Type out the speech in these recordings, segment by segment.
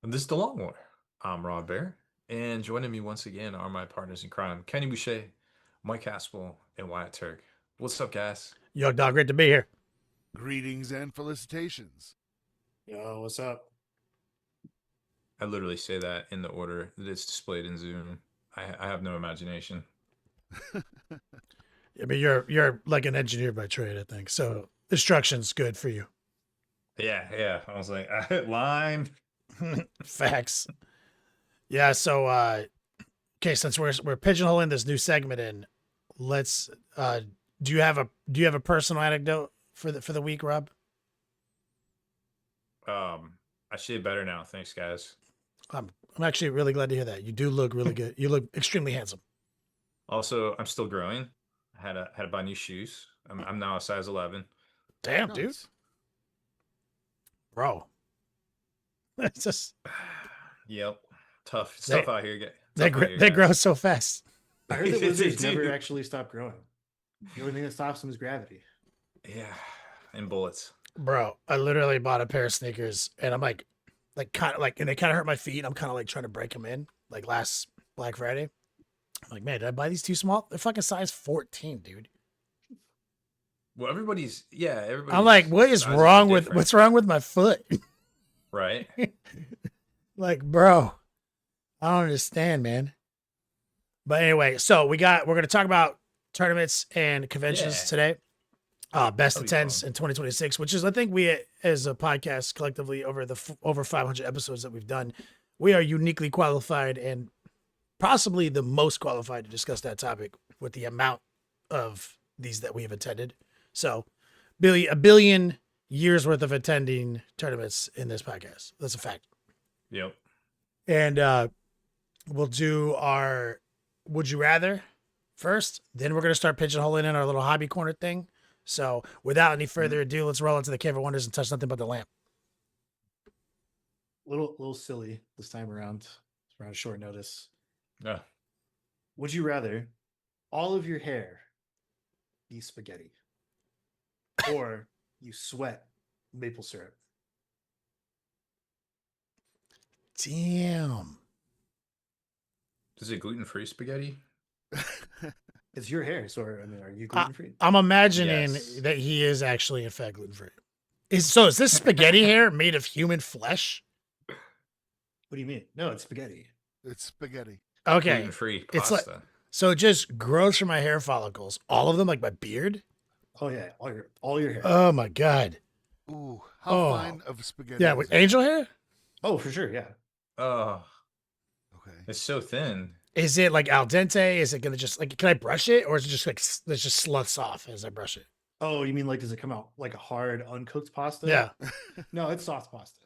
This is the Long War. I'm Rob Bear, and joining me once again are my partners in crime, Kenny Boucher, Mike Haspel, and Wyatt Turk. What's up, guys? Yo, dog, great to be here. Greetings and felicitations. Yo, what's up? I literally say that in the order that it's displayed in Zoom. I have no imagination. I mean, you're like an engineer by trade, I think. So instruction's good for you. Yeah. I was like, line. Facts. Yeah. So, okay, since we're pigeonholing this new segment in, let's. Do you have a personal anecdote for the week, Rob? I shave better now. Thanks, guys. I'm actually really glad to hear that. You do look really good. You look extremely handsome. Also, I'm still growing. I had to buy new shoes. I'm now a size 11. Damn, dude, Nice. bro. It's just Yep, tough. It's They- tough out here. they grow so fast. I heard that They lizards do. never actually stop growing. The only thing that stops them is gravity. Yeah, and bullets. Bro, I literally bought a pair of sneakers and I'm like kind of like, and they kind of hurt my feet. I'm kind of like trying to break them in like last Black Friday. I'm like, man, did I buy these too small? They're fucking size 14, dude. Well, everybody's. I'm like, what is sizes are wrong with, different, what's wrong with my foot? right? Like, bro, I don't understand, man. But anyway, so we're going to talk about tournaments and conventions Yeah. today. Best That'll of be tens fun. in 2026, which is, I think we, as a podcast collectively over over 500 episodes that we've done, we are uniquely qualified and possibly the most qualified to discuss that topic with the amount of these that we have attended. So a billion years worth of attending tournaments in this podcast. That's a fact. Yep. And we'll do our would you rather first. Then we're going to start pigeonholing in our little hobby corner thing. So without any further ado, let's roll into the Cave of Wonders and touch nothing but the lamp. Little silly this time around. It's around short notice. Yeah. Would you rather all of your hair be spaghetti, or you sweat maple syrup? Damn. Is it gluten-free spaghetti? It's your hair, so I mean, are you gluten free? I'm imagining Yes. that he is actually in fact gluten free. Is this spaghetti hair made of human flesh? What do you mean? No, it's spaghetti. It's spaghetti. Okay. Gluten-free It's pasta. like- So it just grows from my hair follicles, all of them, like my beard. Oh yeah, all your hair. Oh my god. Ooh, how Oh. fine of spaghetti. Yeah, is with it? angel hair. Oh, for sure, yeah. Oh, Okay. it's so thin. Is it like al dente? Is it gonna just like? Can I brush it, or is it just like it just sluts off as I brush it? Oh, you mean like does it come out like a hard uncooked pasta? Yeah. No, it's soft pasta.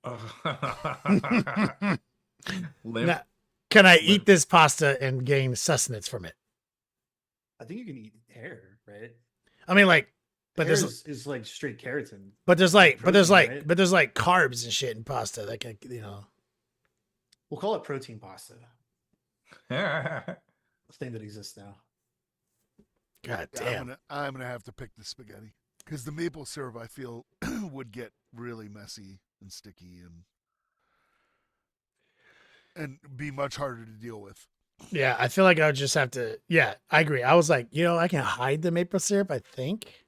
Oh. Limp. Now, can I eat this pasta and gain sustenance from it? I think you can eat hair, right? I mean, like, but hair there's is like straight keratin. there's protein, right? carbs and shit in pasta that can, you know. We'll call it protein pasta. A thing that exists now. God Yeah, damn. I'm gonna have to pick the spaghetti because the maple syrup I feel would get really messy and sticky and be much harder to deal with. Yeah, I feel like I would just have to. Yeah, I agree. I was like, I can hide the maple syrup, I think.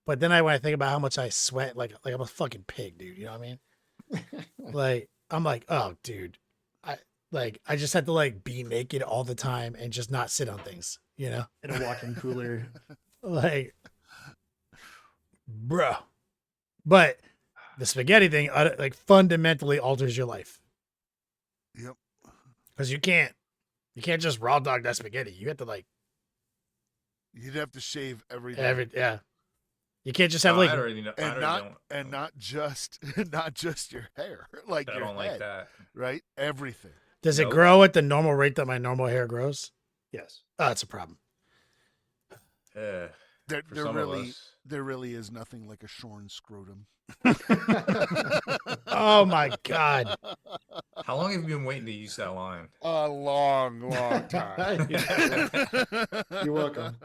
But then when I think about how much I sweat, like I'm a fucking pig, dude. You know what I mean? Like, I'm like, oh, dude. I just had to like be naked all the time and just not sit on things, In a walk-in cooler. like, bruh. But the spaghetti thing, like, fundamentally alters your life Yep. because you can't just raw dog that spaghetti. You have to like You'd have to shave everything. yeah. You can't just have Oh, like I already know. I and already not just your hair, like I your don't head, like that. right? Everything. does it Nope. grow at the normal rate that my normal hair grows? Yes. Oh, that's a problem. Yeah. There For some of us. there really is nothing like a shorn scrotum. Oh my god. How long have you been waiting to use that line? A long, long time. You're welcome.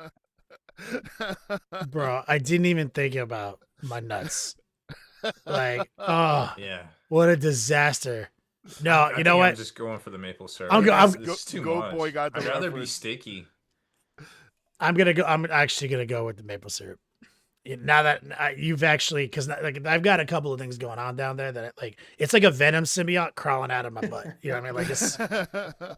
Bro, I didn't even think about my nuts. Like, oh, Yeah. What a disaster. No, I you think know I'm what? just going for the maple syrup. I'm go- I'm- This is too Goat much. boy got the I'd rather be reference. sticky. I'm gonna go. I'm actually gonna go with the maple syrup. Now that you've actually, because like I've got a couple of things going on down there that like it's like a venom symbiote crawling out of my butt. You know what I mean? Like it's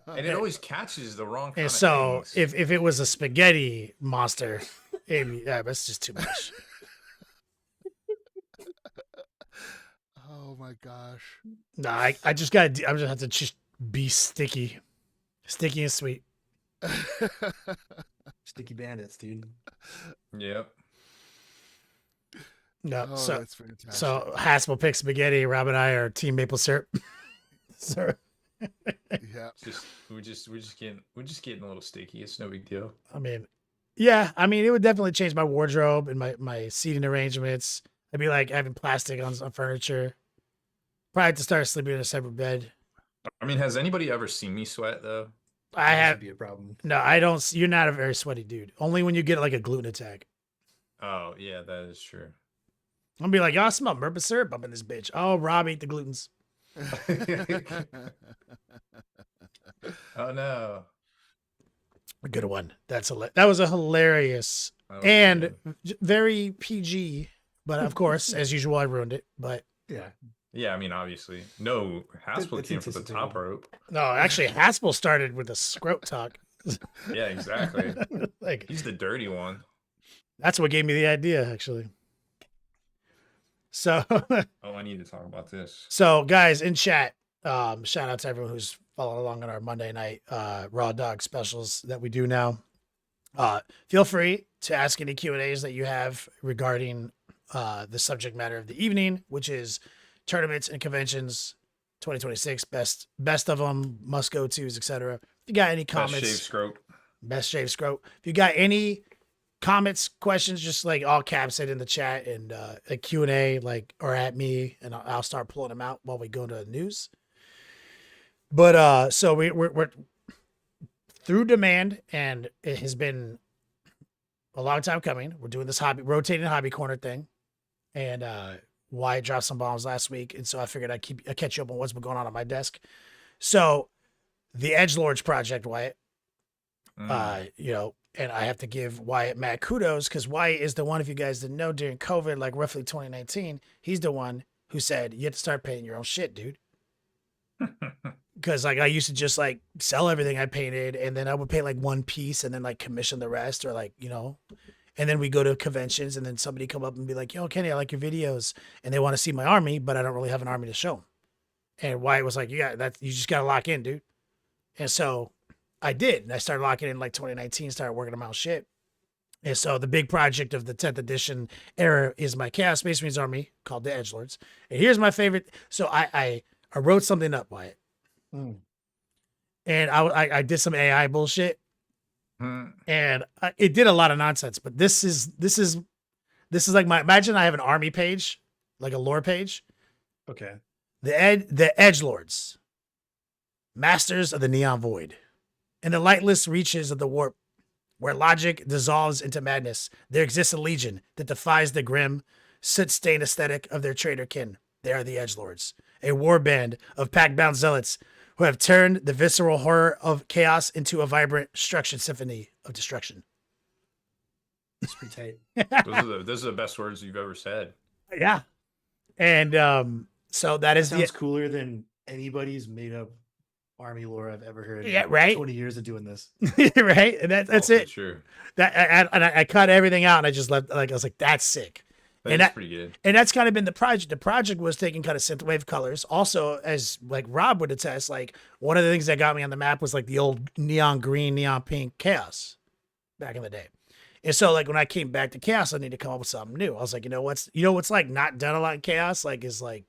And it always catches the wrong kind and of so things. if it was a spaghetti monster, that's just too much. Oh my gosh. No, I just got. I'm just have to just be sticky and sweet. Sticky bandits, dude. Yep. No, Oh, so that's fantastic. so Haspel picks spaghetti. Rob and I are team maple syrup. So Yeah. We're just getting a little sticky. It's no big deal. I mean, yeah, I mean it would definitely change my wardrobe and my seating arrangements. It'd be like having plastic on furniture. Probably have to start sleeping in a separate bed. I mean, has anybody ever seen me sweat though? I That have should be a problem. no. I don't. You're not a very sweaty dude. Only when you get like a gluten attack. Oh yeah, that is true. I'm gonna be like, y'all smell maple syrup up in this bitch. Oh, Rob ate the glutens. Oh no. A good one. That was a hilarious That was and good. very PG. But of course, as usual, I ruined it. But Yeah. Yeah, I mean, obviously, no. Haspel It's came from the top anticipated. rope. no, actually, Haspel started with a scrote talk. Yeah, exactly. Like He's the dirty one. that's what gave me the idea, actually. So, Oh, I need to talk about this. so guys in chat, shout out to everyone who's following along on our Monday night raw dog specials that we do now. Feel free to ask any Q&As that you have regarding the subject matter of the evening, which is tournaments and conventions 2026, best of them, must go tos, etc. If you got any Best shave comments, scrope. best shave scrote. If you got any comments, questions, just like all caps it in the chat and a Q&A like or at me, and I'll start pulling them out while we go to the news. But so we're through demand, and it has been a long time coming. We're doing this rotating hobby corner thing, and Wyatt dropped some bombs last week, and so I figured I'd catch you up on what's been going on my desk. So the Edgelords project, Wyatt, you know, and I have to give Wyatt mad kudos because Wyatt is the one, if you guys didn't know, during COVID, like roughly 2019, he's the one who said you have to start painting your own shit, dude. Because like I used to just like sell everything I painted, and then I would paint like one piece and then like commission the rest, or like, you know, and then we go to conventions and then somebody come up and be like, yo, Kenny, I like your videos, and they want to see my army, but I don't really have an army to show them. And Wyatt was like, you just got to lock in, dude. And so I did, and I started locking in like 2019, started working on my own shit. And so the big project of the 10th edition era is my Chaos Space Marines army called the Edgelords. And here's my favorite. So I wrote something up, Wyatt. And I did some AI bullshit, and it did a lot of nonsense. But this is like imagine I have an army page, like a lore page. Okay. The Edgelords, masters of the Neon Void, in the lightless reaches of the warp, where logic dissolves into madness, there exists a legion that defies the grim, soot-stained aesthetic of their traitor kin. They are the Edgelords, a war band of pack-bound zealots who have turned the visceral horror of chaos into a vibrant structured symphony of destruction. It's pretty tight. Those are the best words you've ever said. Yeah. And so that is Sounds cooler than anybody's made up army lore I've ever heard. Yeah, in right? 20 years of doing this. right. And that's Also it. True. I cut everything out and I just left, like, I was like, that's sick. That's pretty good. And that's kind of been the project. The project was taking kind of synthwave colors. Also, as like Rob would attest, like one of the things that got me on the map was like the old neon green, neon pink chaos back in the day. And so like when I came back to chaos, I needed to come up with something new. I was like, you know what's like not done a lot in chaos, like is like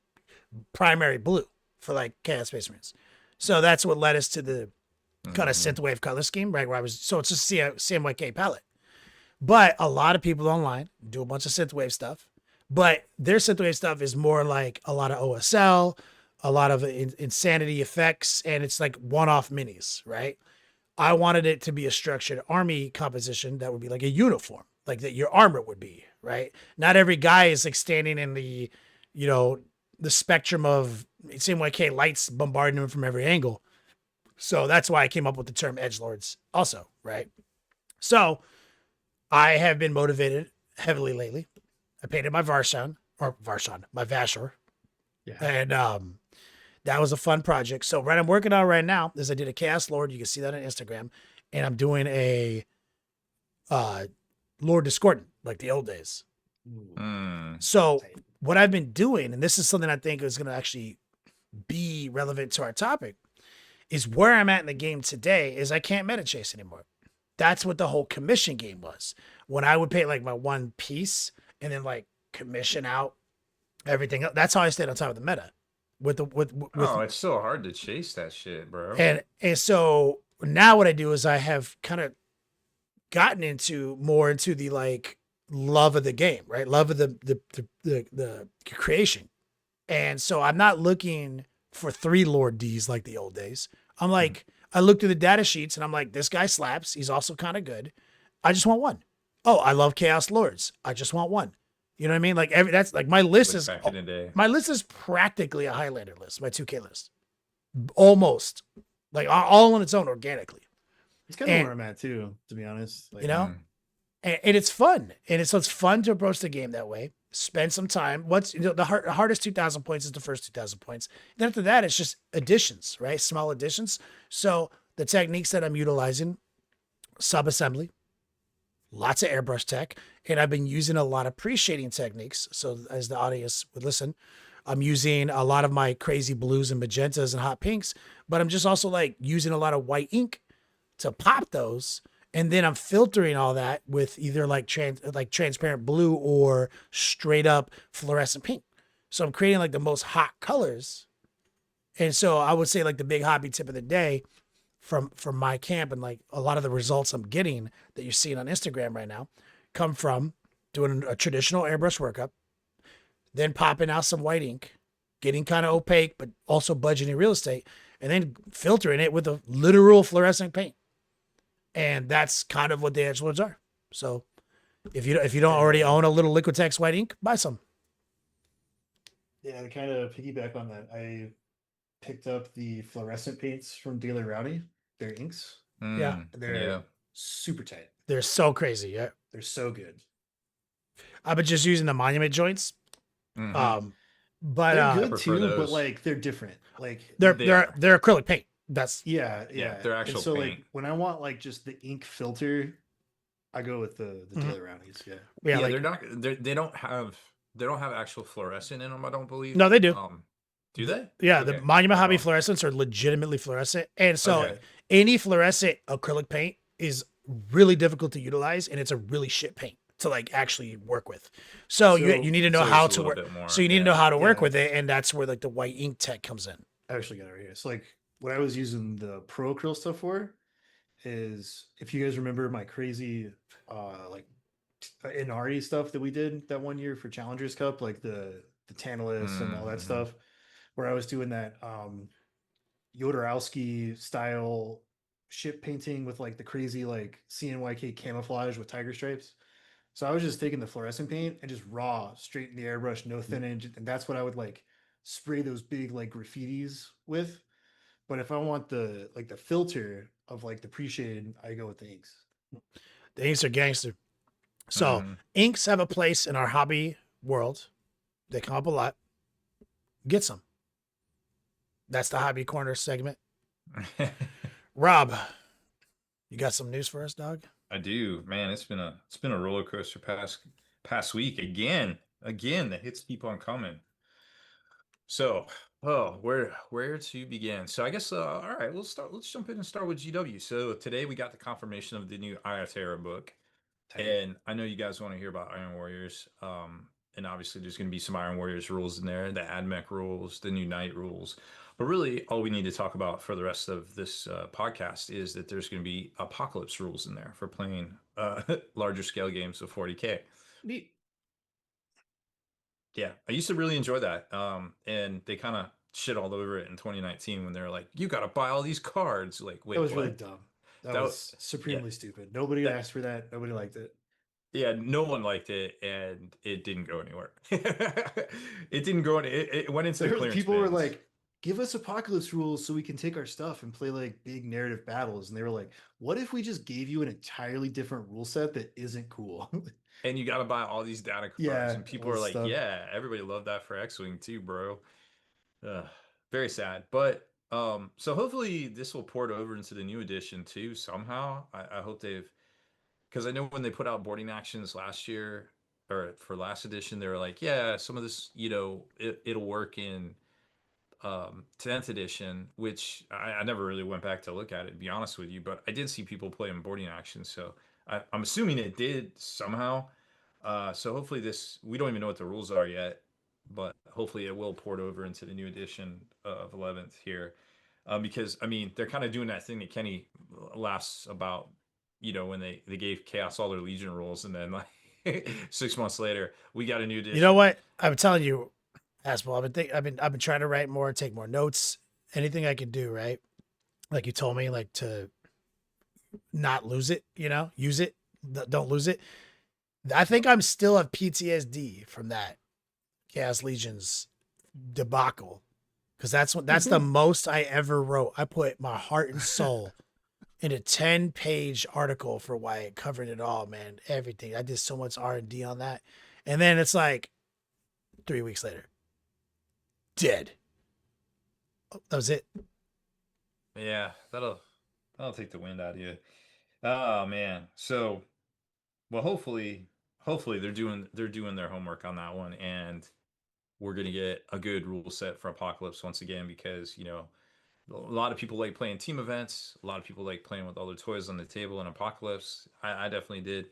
primary blue for like Chaos Space Marines. So that's what led us to the kind of synthwave color scheme, right? Where it's just a CMYK palette. But a lot of people online do a bunch of synthwave stuff, but their synthwave stuff is more like a lot of OSL, a lot of insanity effects, and it's like one-off minis, right? I wanted it to be a structured army composition that would be like a uniform, like that your armor would be, right? Not every guy is like standing in the, you know, the spectrum of CMYK lights bombarding him from every angle. So that's why I came up with the term edgelords also, right? So I have been motivated heavily lately. I painted my my Vashor. Yeah. And that was a fun project. So what I'm working on right now is I did a Chaos Lord. You can see that on Instagram. And I'm doing a Lord Discordant, like the old days. Ooh, So tight. what I've been doing, and this is something I think is going to actually be relevant to our topic, is where I'm at in the game today is I can't meta chase anymore. That's what the whole commission game was. When I would paint like my one piece and then like commission out everything else. That's how I stayed on top of the meta. With Oh, it's so hard to chase that shit, bro. and so now what I do is I have kind of gotten into more into the like love of the game, right? Love of the creation. And so I'm not looking for 3 Lord Ds like the old days. I'm like, I look through the data sheets and I'm like, this guy slaps. He's also kind of good. I just want one. Oh, I love Chaos Lords. I just want one. You know what I mean? Like that's like my list Like is back in the day. my list is practically a Highlander list, my 2K list. Almost. Like all on its own organically. It's kind of And- where I'm at too, to be honest. Like, You know? Mm. And it's fun. And it's fun to approach the game that way. Spend some time. The hardest 2,000 points is the first 2,000 points. Then after that, it's just additions, right? Small additions. So the techniques that I'm utilizing, sub-assembly, lots of airbrush tech, and I've been using a lot of pre-shading techniques. So as the audience would listen, I'm using a lot of my crazy blues and magentas and hot pinks, but I'm just also like using a lot of white ink to pop those. And then I'm filtering all that with either like transparent blue or straight up fluorescent pink. So I'm creating like the most hot colors. And so I would say like the big hobby tip of the day from my camp and like a lot of the results I'm getting that you're seeing on Instagram right now come from doing a traditional airbrush workup, then popping out some white ink, getting kind of opaque, but also budgeting real estate, and then filtering it with a literal fluorescent paint. And that's kind of what the edgelords are. So if you don't already own a little Liquitex white ink, buy some. yeah, to kind of piggyback on that, I picked up the fluorescent paints from Daily Rowdy. They're inks. Yeah. They're Yeah. super tight. They're so crazy. Yeah. They're so good. I've been just using the monument joints. Mhm. But They're I good prefer too, but those. like they're different. Like they're They they're are. they're acrylic paint. That's yeah, Yeah, yeah. they're And actual so paint. like when I want like just the ink filter, I go with the Mhm. Daily Rowdies. Yeah. yeah, Yeah, like they're not. They don't have actual fluorescent in them. I don't believe. No, they do. Do they? Yeah, the Okay. Monument I Hobby don't. fluorescents are legitimately fluorescent. And so Okay. any fluorescent acrylic paint is really difficult to utilize and it's a really shit paint to like actually work with. So, you So- need to know So how it's a to little work. bit more, So you need to yeah. know how to work Yeah. with it, and that's where like the white ink tech comes in. I actually got it right here. So like what I was using the Pro Acryl stuff for is if you guys remember my crazy like Inari stuff that we did that one year for Challengers Cup, like the Tantalus and all that Mhm. stuff, where I was doing that Jodorowsky style ship painting with like the crazy like CNYK camouflage with tiger stripes. So I was just taking the fluorescent paint and just raw straight in the airbrush, no thinning, and that's what I would like spray those big like graffitis with. But if I want the like the filter of like the pre-shade, I go with the inks. The inks are gangster. So Mhm. inks have a place in our hobby world. They come up a lot. Get some. That's the hobby corner segment. Rob, you got some news for us, dog? I do, man. It's been a roller coaster past week again. The hits keep on coming. So, oh, where to begin? So I guess all right, let's jump in and start with GW. So today we got the confirmation of the new Ayatera book. Tight. And I know you guys want to hear about Iron Warriors. And obviously there's going to be some Iron Warriors rules in there, the AdMech rules, the new Knight rules. But really, all we need to talk about for the rest of this podcast is that there's going to be Apocalypse rules in there for playing larger scale games of 40K. Neat. Yeah, I used to really enjoy that. And they kind of shit all over it in 2019 when they're like, "You got to buy all these cards." Like, wait, That was what? really dumb. That That was yeah. supremely stupid. Nobody That- asked for that. Nobody liked it. Yeah, no one liked it, and it didn't go anywhere. It didn't go. It went into the clearance People were bins. like, give us apocalypse rules so we can take our stuff and play like big narrative battles. And they were like, what if we just gave you an entirely different rule set that isn't cool? And you got to buy all these data cards, Yeah, and all people are this like, stuff. "Yeah, everybody loved that for X-wing too, bro." Ugh, very sad. But so hopefully this will port over into the new edition too somehow. I hope they've, because I know when they put out boarding actions last year or for last edition, they were like, "Yeah, some of this, it'll work in 10th edition," which I never really went back to look at it, to be honest with you, but I did see people playing boarding action, so I'm assuming it did somehow. So hopefully this, we don't even know what the rules are yet, but hopefully it will port over into the new edition of 11th here. Because I mean, they're kind of doing that thing that Kenny laughs about, when they gave Chaos all their Legion rules, and then like 6 months later, we got a new edition. You know what? I'm telling you, Aspel, I've been trying to write more, take more notes, anything I can do, right? Like you told me, like to not lose it, use it, don't lose it. I think I'm still have PTSD from that Chaos Legions debacle. Because that's the most I ever wrote. I put my heart and soul in a 10-page article for Wyatt, covering it all, man. Everything. I did so much R&D on that. And then it's like 3 weeks later, dead. Oh, that was it. Yeah, that'll take the wind out of you. Oh man. So, well, hopefully they're doing their homework on that one, and we're gonna get a good rule set for Apocalypse once again, because a lot of people like playing team events. A lot of people like playing with other toys on the table in Apocalypse. I definitely did,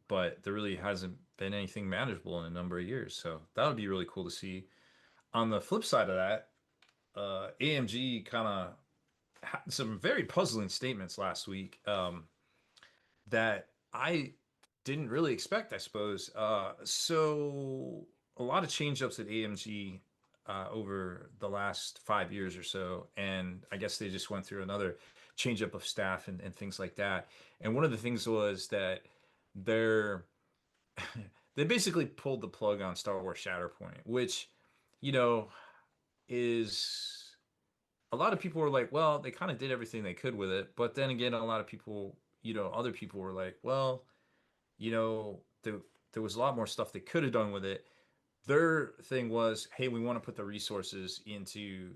but there really hasn't been anything manageable in a number of years. So that would be really cool to see. On the flip side of that, AMG kind of had some very puzzling statements last week. That I didn't really expect, I suppose. So a lot of change ups at AMG over the last 5 years or so, and I guess they just went through another change up of staff and things like that. And one of the things was that they're they basically pulled the plug on Star Wars Shatterpoint, which you know is, a lot of people were like, well, they kind of did everything they could with it. But then again, a lot of people, other people were like, well, there was a lot more stuff they could have done with it. Their thing was, hey, we want to put the resources into,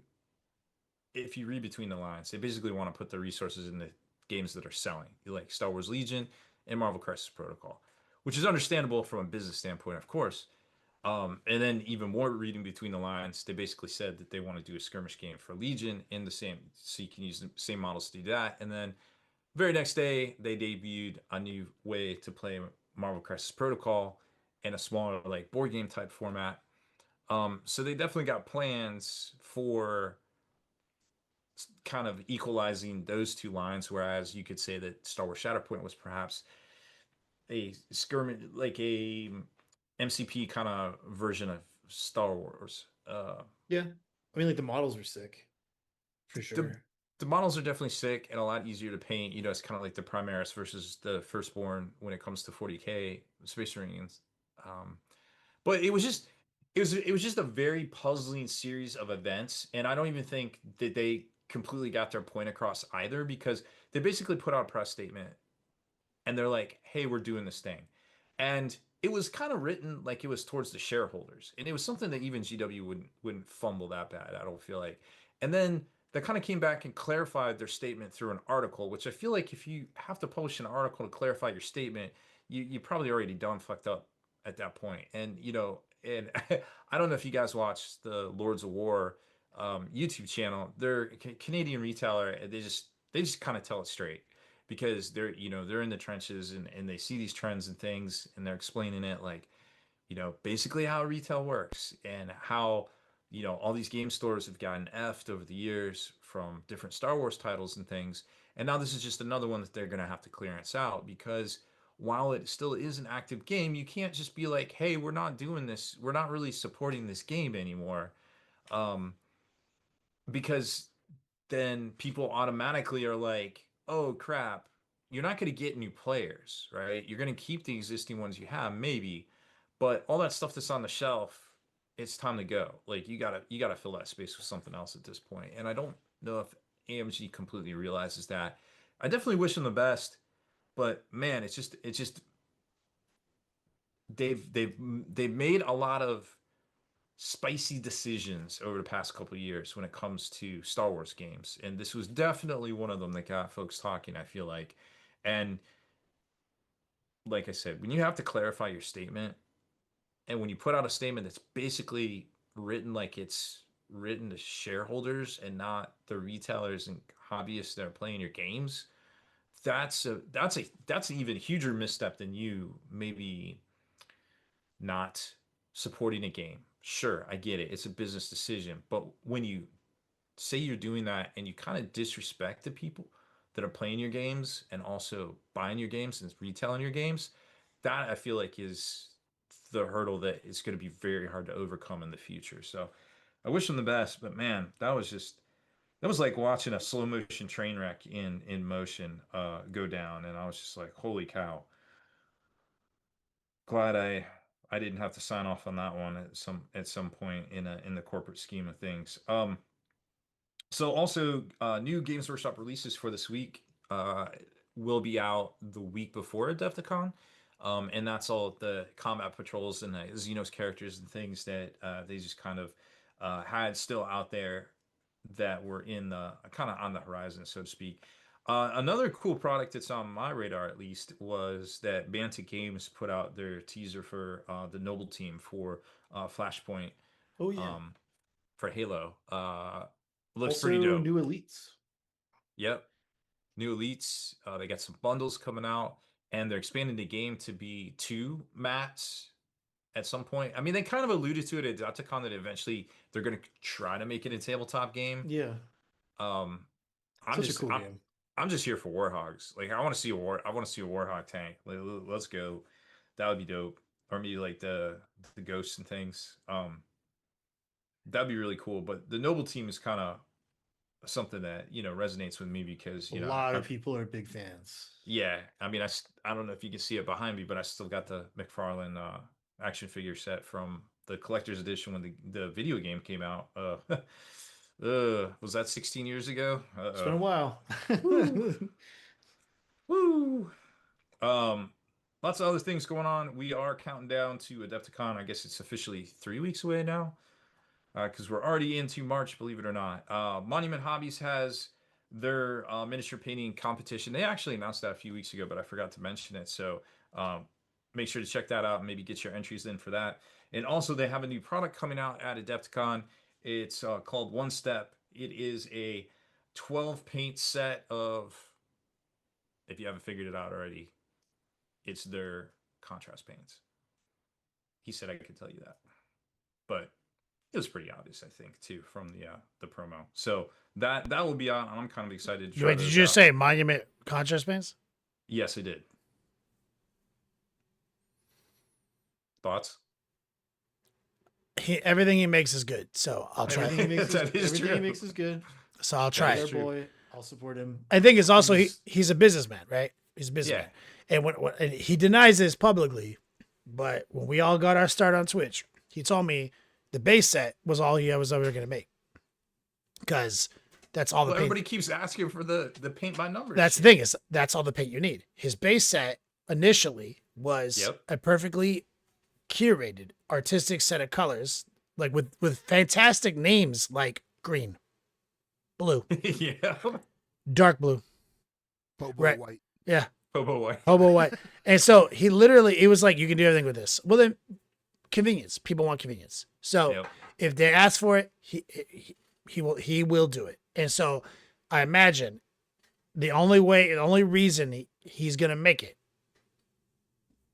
if you read between the lines, they basically want to put the resources in the games that are selling, like Star Wars Legion and Marvel Crisis Protocol, which is understandable from a business standpoint, of course. And then even more reading between the lines, they basically said that they want to do a skirmish game for Legion in the same, so you can use the same models to do that. And then very next day, they debuted a new way to play Marvel Crisis Protocol in a smaller, like board game type format. So they definitely got plans for kind of equalizing those two lines. Whereas you could say that Star Wars Shatterpoint was perhaps a skirmish, like a MCP kind of version of Star Wars. Yeah. I mean, like the models were sick for The sure. the models are definitely sick and a lot easier to paint. It's kind of like the Primaris versus the Firstborn when it comes to 40K Space Marines. Um, but it was just a very puzzling series of events, and I don't even think that they completely got their point across either, because they basically put out a press statement and they're like, "Hey, we're doing this thing," and it was kind of written like it was towards the shareholders, and it was something that even GW wouldn't fumble that bad. I don't feel like, and then they kind of came back and clarified their statement through an article, which I feel like if you have to publish an article to clarify your statement, you probably already done fucked up at that point. And and I don't know if you guys watch the Lords of War YouTube channel. They're a Canadian retailer. And they just kind of tell it straight, because they're in the trenches, and they see these trends and things, and they're explaining it like, basically how retail works, and how, all these game stores have gotten effed over the years from different Star Wars titles and things. And now this is just another one that they're going to have to clearance out, because while it still is an active game, you can't just be like, hey, we're not doing this. We're not really supporting this game anymore. Um, because then people automatically are like, oh crap, you're not going to get new players, right? You're going to keep the existing ones you have, maybe, but all that stuff that's on the shelf it's time to go. Like you gotta fill that space with something else at this point. And I don't know if AMG completely realizes that. I definitely wish them the best, but man, it's just they've made a lot of spicy decisions over the past couple of years when it comes to Star Wars games, and this was definitely one of them that got folks talking, I feel like. And like I said, when you have to clarify your statement, and when you put out a statement that's basically written like it's written to shareholders and not the retailers and hobbyists that are playing your games, that's an even huger misstep than you maybe not supporting a game. Sure, I get it. It's a business decision. But when you say you're doing that and you kind of disrespect the people that are playing your games and also buying your games and retailing your games, that I feel like is the hurdle that is going to be very hard to overcome in the future. So I wish them the best, but man, that was like watching a slow motion train wreck in motion go down, and I was just like, holy cow. Glad I didn't have to sign off on that one at some point in the corporate scheme of things. So also new Games Workshop releases for this week will be out the week before Adepticon. And that's all the combat patrols and the Xenos characters and things that they just kind of had still out there that were in the kind of on the horizon, so to speak. Another cool product that's on my radar, at least, was that Mantic Games put out their teaser for the Noble Team for Flashpoint Oh yeah. for Halo. Looks Also, pretty dope. new elites. Yep. New elites. They got some bundles coming out, and they're expanding the game to be 2 mats at some point. I mean, they kind of alluded to it at Adepticon that eventually they're going to try to make it a tabletop game. Yeah, Um, I'm such a just cool I'm, game. I'm just here for Warhogs. Like I want to see a Warhog tank. Like, let's go. That would be dope. Or maybe like the ghosts and things. That'd be really cool. But the Noble Team is kind of something that resonates with me because A lot of people are big fans. yeah. I mean, I don't know if you can see it behind me, but I still got the McFarlane action figure set from the collector's edition when the video game came out. Was that 16 years ago? It's been a while. Woo! Um, Lots of other things going on. We are counting down to Adepticon. I guess it's officially 3 weeks away now, because we're already into March, believe it or not. Monument Hobbies has their miniature painting competition. They actually announced that a few weeks ago, but I forgot to mention it. So make sure to check that out and maybe get your entries in for that. And also, they have a new product coming out at Adepticon. It's called One Step. It is a 12 paint set of, if you haven't figured it out already, it's their contrast paints. He said I could tell you that, but it was pretty obvious, I think, too, from the promo. So that will be on. I'm kind of excited to try Wait, did those you just out. say Monument contrast paints? Yes, I did. Thoughts? Everything he makes is good, so I'll try. Everything he makes, That is everything he true. makes is good. So I'll try is it. Our true. boy, I'll support him. I think it's also He's- he's a businessman, right? He's a businessman, and and he denies this publicly, but when we all got our start on Twitch, he told me the base set was all he was ever going to make, because that's all the Well, paint. everybody keeps asking for the paint by numbers. That's the thing, is that's all the paint you need. His base set initially was Yep. a perfectly curated artistic set of colors, like with fantastic names like green, blue, Yeah. dark blue, Bobo Right. White. yeah, Hobo White. hobo white. And so he literally, it was like, you can do everything with this. Well, then convenience. People want convenience. So Yep. if they ask for it, he will do it. And so I imagine the only reason he's gonna make it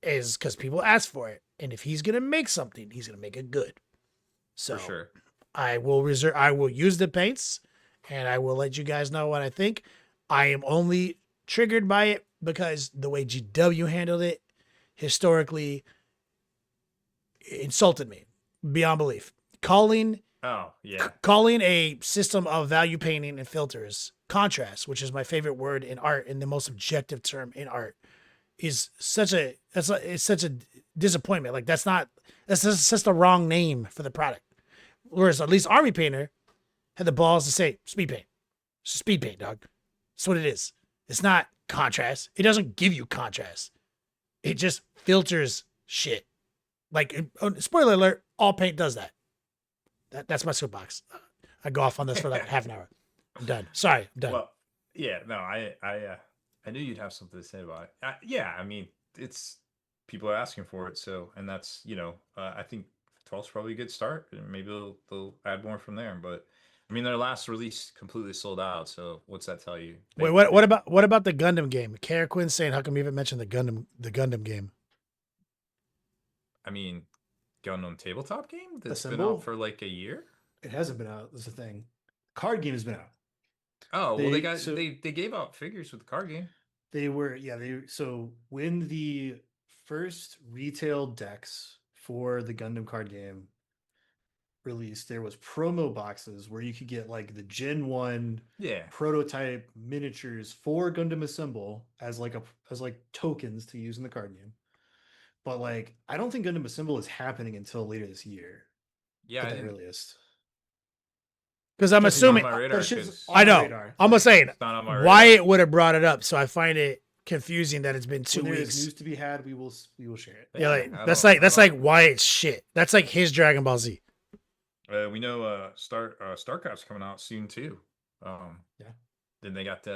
is because people ask for it. And if he's gonna make something, he's gonna make it good. So For sure. I will use the paints, and I will let you guys know what I think. I am only triggered by it because the way GW handled it historically insulted me beyond belief. Calling Oh, yeah. calling a system of value painting and filters contrast, which is my favorite word in art and the most objective term in art, is such a disappointment. Like, that's not just the wrong name for the product. Whereas at least Army Painter had the balls to say speed paint. It's speed paint, dog. That's what it is. It's not contrast. It doesn't give you contrast. It just filters shit. Like, spoiler alert, all paint does that. That's my soapbox. I go off on this for like half an hour. I'm done. Sorry, I'm done. Well, yeah, no, I knew you'd have something to say about it. Yeah, I mean, it's people are asking for it, so and that's I think 12's probably a good start, and maybe they'll add more from there. But I mean, their last release completely sold out. So what's that tell you? Wait, what about the Gundam game? Kara Quinn saying, "How come you haven't mentioned the Gundam game?" I mean, Gundam tabletop game that's been Assemble? out for like a year. It hasn't been out. That's the thing. Card game has been out. Oh well, They they gave out figures with the card game. so when the first retail decks for the Gundam card game released, there was promo boxes where you could get like the Gen 1 Yeah, prototype miniatures for Gundam Assemble as like tokens to use in the card game. But like I don't think Gundam Assemble is happening until later this year yeah, at I the didn't. earliest. Because I'm It's not on assuming my radar That shit's 'cause on I my know. radar. I'm Like, saying it's not on my radar. Wyatt would have brought it up, so I find it confusing that it's been 2 when there is weeks. news to be had, we will share it. Yeah, like, I that's don't- like I that's don't- like Wyatt's shit. That's like his Dragon Ball Z. We know StarCraft's coming out soon too. Yeah. Then they got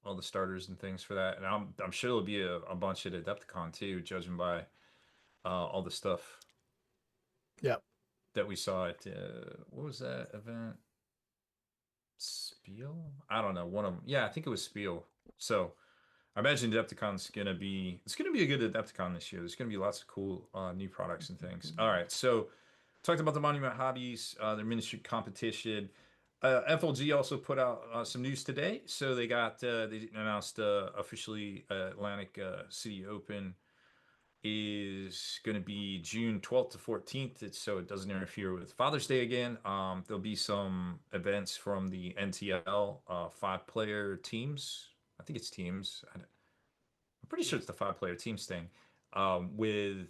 all the starters and things for that, and I'm sure there'll be a bunch at Adepticon too, judging by all the stuff Yep. that we saw at what was that event? Spiel? I don't know. One of them. Yeah, I think it was Spiel. So I imagine Adepticon's gonna be a good Adepticon this year. There's gonna be lots of cool new products and things. All right, so talked about the Monument Hobbies, their ministry competition. FLG also put out some news today. So they announced officially Atlantic City Open is going to be June 12th to 14th. So it doesn't interfere with Father's Day again. There'll be some events from the NTL 5-player teams. I think it's teams. I'm pretty sure it's the 5-player teams thing with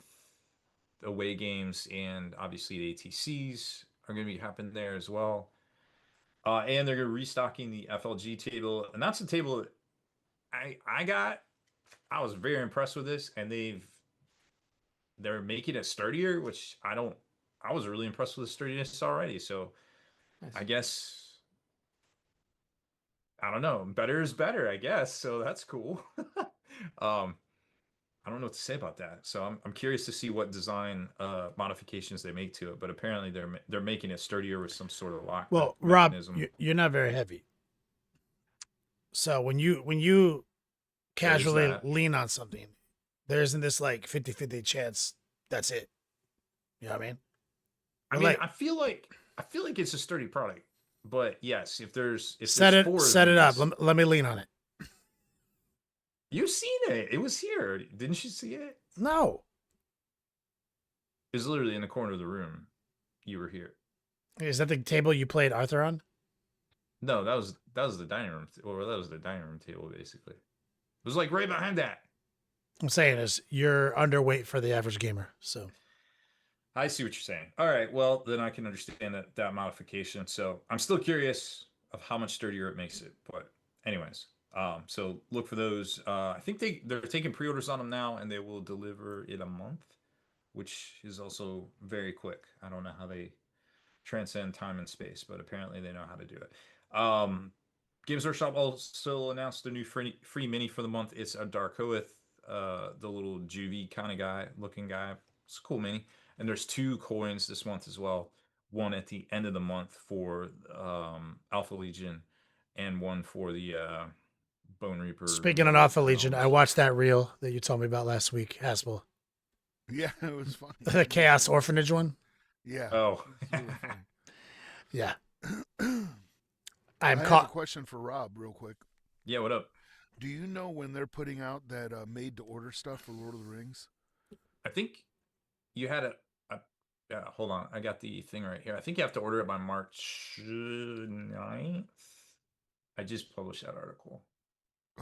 away games, and obviously the ATCs are going to be happening there as well. And they're going to be restocking the FLG table, and that's a table that I got. I was very impressed with this, and they're making it sturdier, which I was really impressed with the sturdiness already. So Nice. I guess I don't know, better is better, I guess. So that's cool. I don't know what to say about that. So I'm curious to see what design modifications they make to it. But apparently they're making it sturdier with some sort of lock Well, Rob, mechanism. you're not very heavy. So when you casually that. lean on something, there isn't this like 50-50 chance that's it. You know what I mean? I But, mean, like, I feel like it's a sturdy product. But yes, if there's set there's it 4 of set it up. these- Let me lean on it. You've seen it. It was here. Didn't you see it? No. It was literally in the corner of the room. You were here. Is that the table you played Arthur on? No, that was the dining room. Or that was the dining room table, basically. It was like right behind that. I'm saying is you're underweight for the average gamer. So I see what you're saying. All right, well then I can understand that modification. So I'm still curious of how much sturdier it makes it. But anyways, so look for those. I think they're taking pre-orders on them now, and they will deliver in a month, which is also very quick. I don't know how they transcend time and space, but apparently they know how to do it. Games Workshop also announced a new free mini for the month. It's a Darkoeth, the little juvie kind of guy, looking guy. It's a cool mini. And there's 2 coins this month as well. One at the end of the month for Alpha Legion, and one for the Bone Reaper. speaking of Alpha Legion, I watched that reel that you told me about last week, Haspel. Yeah, it was funny. The Chaos Orphanage one. Yeah. Oh. It's really funny. Yeah. I I'm have a caught. question for Rob, real quick. Yeah, what up? Do you know when they're putting out that made-to-order stuff for Lord of the Rings? I think you had yeah, hold on. I got the thing right here. I think you have to order it by March 9th. I just published that article.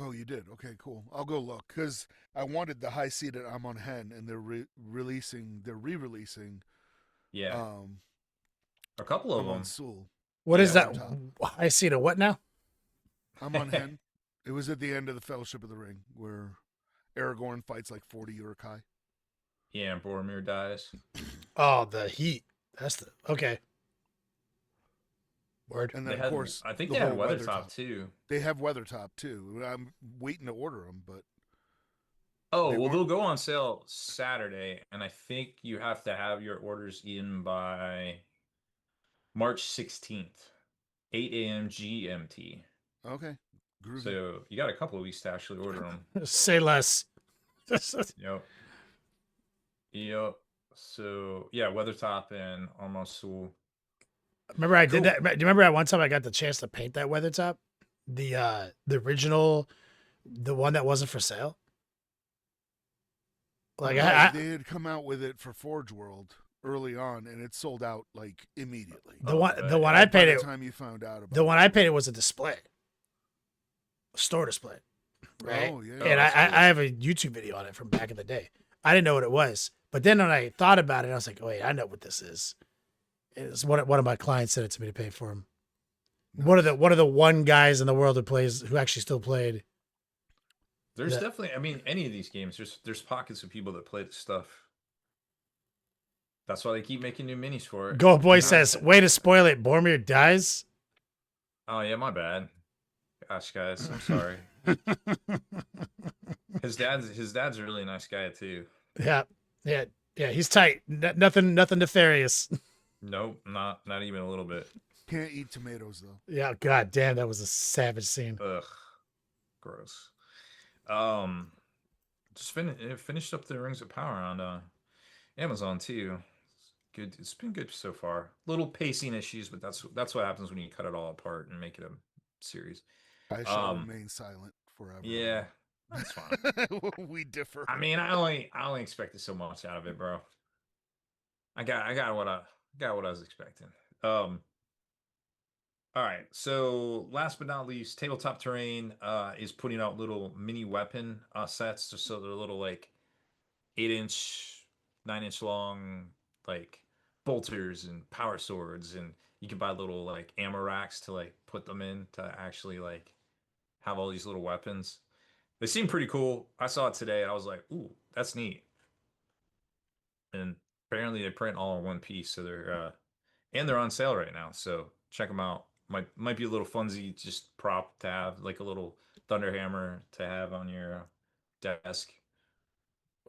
Oh, you did. Okay, cool. I'll go look because I wanted the high seated Amon Hen, and they're re-releasing. Yeah, Um, a couple of Amon them. Sul. What is Yeah. that? Top. I see the what now? Amon Hen. It was at the end of the Fellowship of the Ring where Aragorn fights like 40 Uruk-hai. Yeah, and Boromir dies. Oh, the heat. That's the okay. Word. And They then, of had, course, I think the they had whole Weathertop too. They have Weathertop too. I'm waiting to order them, but Oh, they well, weren't. they'll go on sale Saturday, and I think you have to have your orders in by March 16th, 8 a.m. GMT. Okay, groovy. So you got a couple of weeks to actually order them. Say less. Yep. Yep. So yeah, Weathertop and almost Sul. Remember I Cool. did that. Do you remember at one time I got the chance to paint that weather top? The original, the one that wasn't for sale. Like Right, they had come out with it for Forge World early on, and it sold out like immediately. the Oh, one but the one yeah, I By the painted, time you found out about the one I painted was a display, a store display, right? Oh, yeah. And that's cool. I have a YouTube video on it from back in the day. I didn't know what it was, but then when I thought about it, I was like, oh, wait, I know what this is. It's one of my clients sent it to me to pay for him. One of the one guys in the world who actually still played. There's Yeah. definitely, I mean, any of these games, there's pockets of people that play the stuff. That's why they keep making new minis for it. Go Boy You know? says, way to spoil it. Boromir dies. Oh yeah, my bad. Gosh, guys, I'm sorry. His dad's a really nice guy too. Yeah. He's tight. Nothing nefarious. Nope, not even a little bit. Can't eat tomatoes though. Yeah. God damn, that was a savage scene. Ugh, gross. Just finished up the Rings of Power on Amazon too. Good. It's been good so far. Little pacing issues, but that's what happens when you cut it all apart and make it a series. I shall remain silent forever. Yeah, that's fine. We differ. I mean, I only expected so much out of it, bro. I got what I was expecting. All right. So last but not least, Tabletop Terrain is putting out little mini weapon sets, just so they're little like 8-inch, 9-inch long like bolters and power swords, and you can buy little like ammo racks to like put them in to actually like have all these little weapons. They seem pretty cool. I saw it today and I was like, ooh, that's neat. And apparently they print all in one piece, so they're on sale right now. So check them out. Might be a little funsy just prop to have, like a little thunder hammer to have on your desk.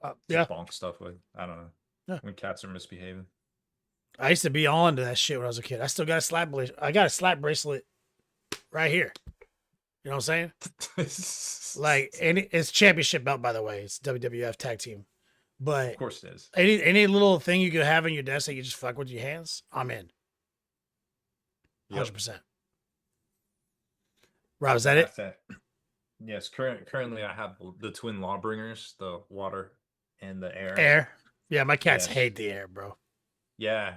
Yeah. Just bonk stuff with. I don't know. Yeah. When cats are misbehaving. I used to be all into that shit when I was a kid. I still got a slap bracelet. I got a slap bracelet right here. You know what I'm saying? Like, and it's championship belt, by the way. It's WWF tag team. But Of course it is. any little thing you could have in your desk that you just fuck with your hands, I'm in. 100%. Rob, is that it? Yes. Currently, I have the twin Lawbringers, the water and the air. Air. Yeah, my cats Yes. hate the air, bro. Yeah,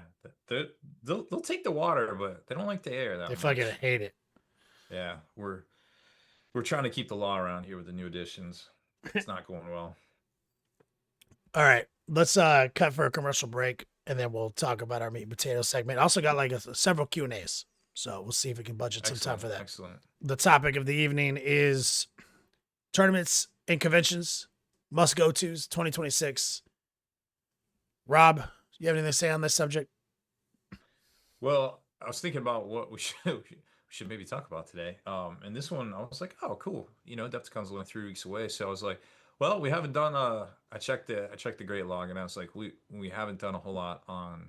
they'll take the water, but they don't like the air that They much. fucking hate it. Yeah, we're trying to keep the law around here with the new additions. It's not going well. All right, let's cut for a commercial break, and then we'll talk about our meat and potato segment. I also got like several Q&As, so we'll see if we can budget some time for that. Excellent. The topic of the evening is tournaments and conventions, must-go-tos 2026. Rob, you have anything to say on this subject? Well, I was thinking about what we should maybe talk about today. And this one, I was like, oh, cool. You know, Adepticon's only 3 weeks away, so I was like, well, we haven't done I checked the Great Log, and I was like, we haven't done a whole lot on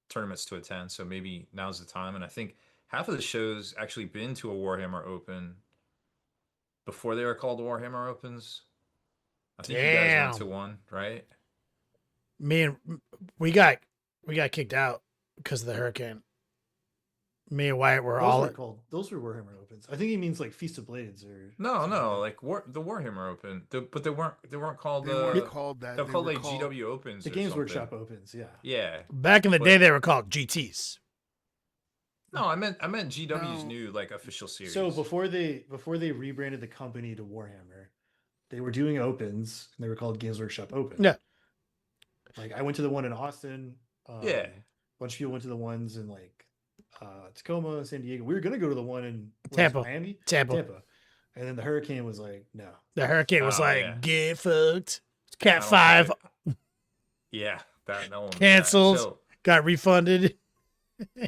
tournaments to attend, so maybe now's the time. And I think half of the show's actually been to a Warhammer Open before they were called Warhammer Opens. I think you guys went to one, right? We got kicked out because of the hurricane. Me and Wyatt were Those were Warhammer Opens. I think he means like Feast of Blades or No, like the Warhammer Open. But they weren't called. They weren't called that. They're They called were like GW Opens. the or Games something. Workshop Opens. Yeah. Yeah. back in the day. They were called GTs. No, I meant GW's No. new like official series. So before they rebranded the company to Warhammer, they were doing opens and they were called Games Workshop Open. Yeah. Like I went to the one in Austin. Yeah. A bunch of people went to the ones in like Tacoma, San Diego. We were gonna go to the one in Tampa. Miami, Tampa. and then the hurricane was like, no. The hurricane was Oh, like, yeah. get fucked. I Cat don't 5 think Yeah, that no one canceled, So got refunded.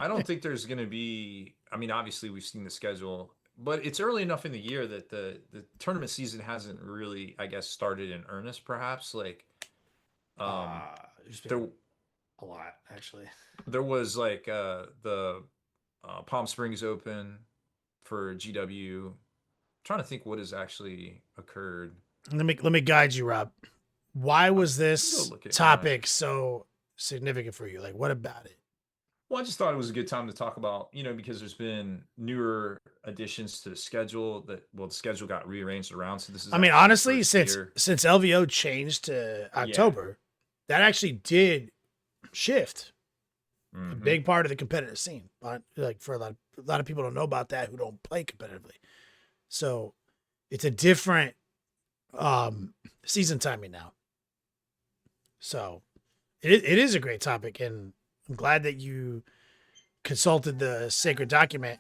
I don't think there's going to be. I mean, obviously we've seen the schedule, but it's early enough in the year that the tournament season hasn't really, I guess, started in earnest. Perhaps like, There's there been a lot actually. there was like the Palm Springs Open for GW. Trying to think what has actually occurred. Let me guide you, Rob. Why was Go this look at topic so significant for you? Like, what about it? Well, I just thought it was a good time to talk about, because there's been newer additions to the schedule the schedule got rearranged around. So this is I mean, actually the honestly, first since year. since LVO changed to October, that actually did shift a Mhm. big part of the competitive scene. But like for a lot of people don't know about that who don't play competitively. So it's a different season timing now. So it is a great topic, and I'm glad that you consulted the sacred document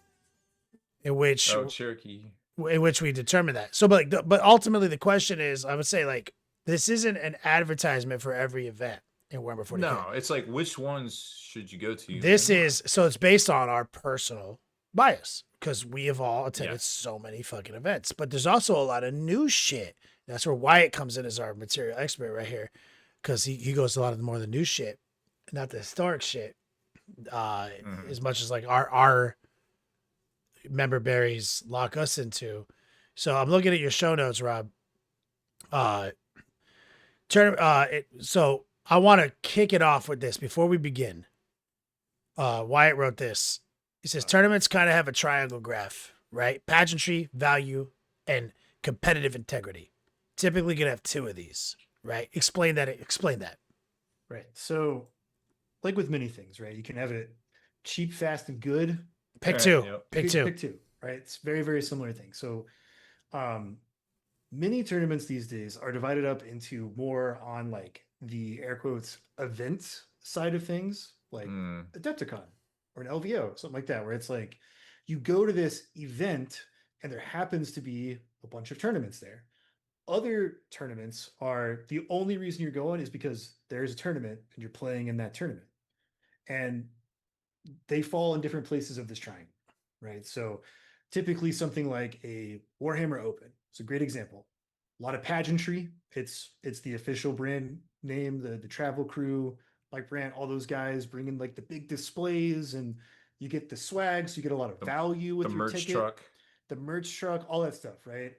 in which Cherokee. we determined that. So, but ultimately, the question is, I would say, like, this isn't an advertisement for every event in Warhammer 40K. No, it's like which ones should you go to? This and why? is so it's based on our personal bias because we have all attended Yes. so many fucking events. But there's also a lot of new shit. That's where Wyatt comes in as our material expert right here, because he goes to a lot of the more of the new shit, not the historic shit. Mhm. As much as like our member berries lock us into. So I'm looking at your show notes, Rob. So I want to kick it off with this before we begin. Wyatt wrote this. He says tournaments kind of have a triangle graph, right? Pageantry, value, and competitive integrity. Typically gonna have two of these, right? Explain that. Right. So, like with many things, right? You can have it cheap, fast, and good. Pick Alright, two. yep. Pick two. Pick two. Right. It's very, very similar thing. So, many tournaments these days are divided up into more on like the air quotes event side of things, like Mm. a Adepticon or an LVO, something like that, where it's like you go to this event and there happens to be a bunch of tournaments there. Other tournaments are the only reason you're going is because there's a tournament and you're playing in that tournament. And they fall in different places of this triangle, right? So typically something like a Warhammer Open. It's a great example. A lot of pageantry. It's the official brand name, the travel crew, like brand, all those guys bring in like the big displays and you get the swag, so you get a lot of value with The your merch ticket, truck. the merch truck, all that stuff, right?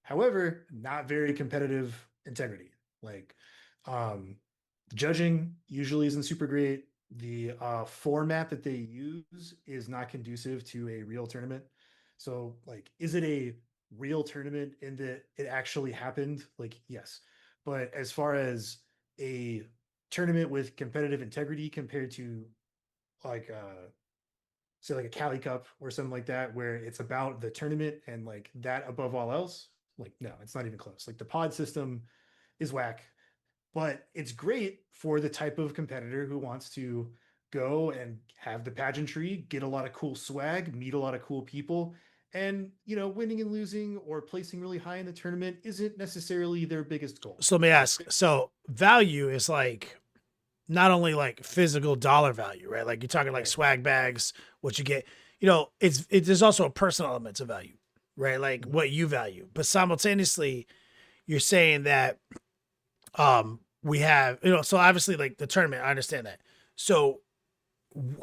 However, not very competitive integrity. Like judging usually isn't super great. The format that they use is not conducive to a real tournament. So, like, is it a real tournament in that it actually happened? Like, yes. But as far as a tournament with competitive integrity compared to like say like a Cali Cup or something like that, where it's about the tournament and like that above all else, like no, it's not even close. Like the pod system is whack, but it's great for the type of competitor who wants to go and have the pageantry, get a lot of cool swag, meet a lot of cool people. And winning and losing or placing really high in the tournament isn't necessarily their biggest goal. So let me ask. So value is like not only like physical dollar value, right? Like you're talking like Right. swag bags, what you get. It's there's also a personal element to value, right? Like Mhm. what you value. But simultaneously, you're saying that we have, so obviously like the tournament, I understand that. So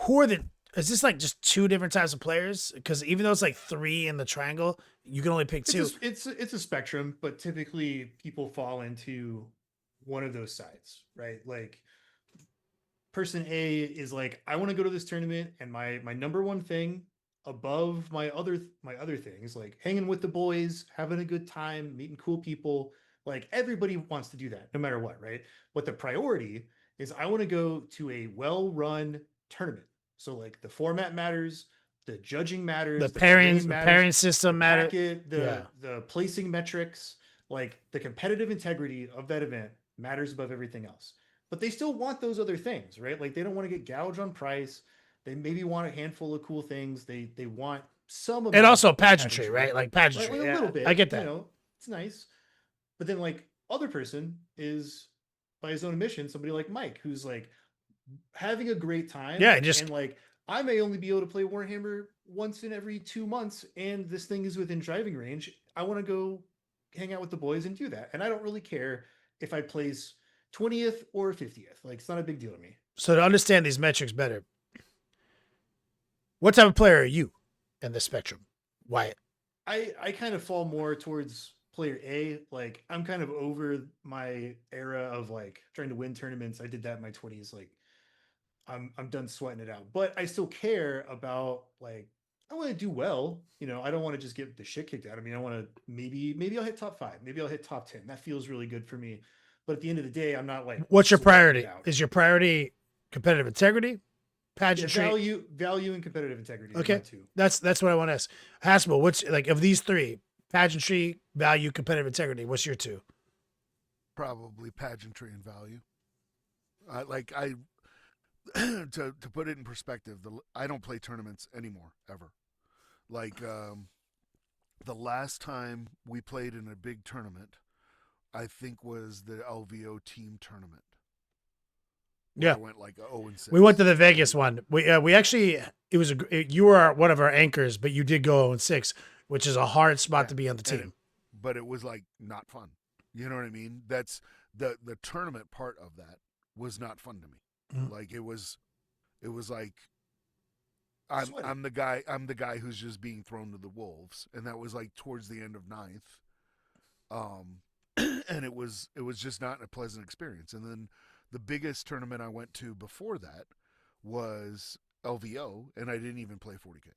who are is this like just two different types of players? Because even though it's like three in the triangle, you can only pick two. It's a spectrum, but typically people fall into one of those sides, right? Like person A is like, I want to go to this tournament, and my number one thing above my other things, like hanging with the boys, having a good time, meeting cool people. Like everybody wants to do that, no matter what, right? But the priority is I want to go to a well-run tournament. So like the format matters, the judging matters, The terrain pairing matters, system the matter. packet, Yeah. the placing metrics, like the competitive integrity of that event matters above everything else. But they still want those other things, right? Like they don't want to get gouged on price. They maybe want a handful of cool things. They want some amount And also of pageantry, right? Like right? pageantry. Like a Yeah, little bit, I get you that. know, it's nice. But then like other person is by his own admission, somebody like Mike, who's like having a great time. Yeah, just and like I may only be able to play Warhammer once in every 2 months, and this thing is within driving range. I want to go hang out with the boys and do that. And I don't really care if I place 20th or 50th. Like it's not a big deal to me. so to understand these metrics better. What type of player are you in the spectrum, Wyatt? I kind of fall more towards player A. Like I'm kind of over my era of like trying to win tournaments. I did that in my 20s. Like I'm done sweating it out. But I still care about like I want to do well. You know, I don't want to just get the shit kicked out of me. I want to maybe I'll hit top 5. Maybe I'll hit top 10. That feels really good for me. But at the end of the day, I'm not like What's your sweating it priority? out. Is your priority competitive integrity, Yeah, pageantry? value and competitive integrity. are Okay. my two. That's what I want to ask. Haspel, what's like of these three, pageantry, value, competitive integrity, what's your two? Probably pageantry and value. I to put it in perspective, I don't play tournaments anymore ever. Like the last time we played in a big tournament, I think was the LVO team tournament. Yeah. I went like 0-6. We went to the Vegas one. We actually you were one of our anchors, but you did go 0-6, which is a hard spot Yeah, to be on the and team. but it was like not fun. You know what I mean? That's the tournament part of that was not fun to me. Mhm. Like it was like Sweaty. I'm the guy who's just being thrown to the wolves, and that was like towards the end of ninth. And it was just not a pleasant experience. And then the biggest tournament I went to before that was LVO, and I didn't even play 40K.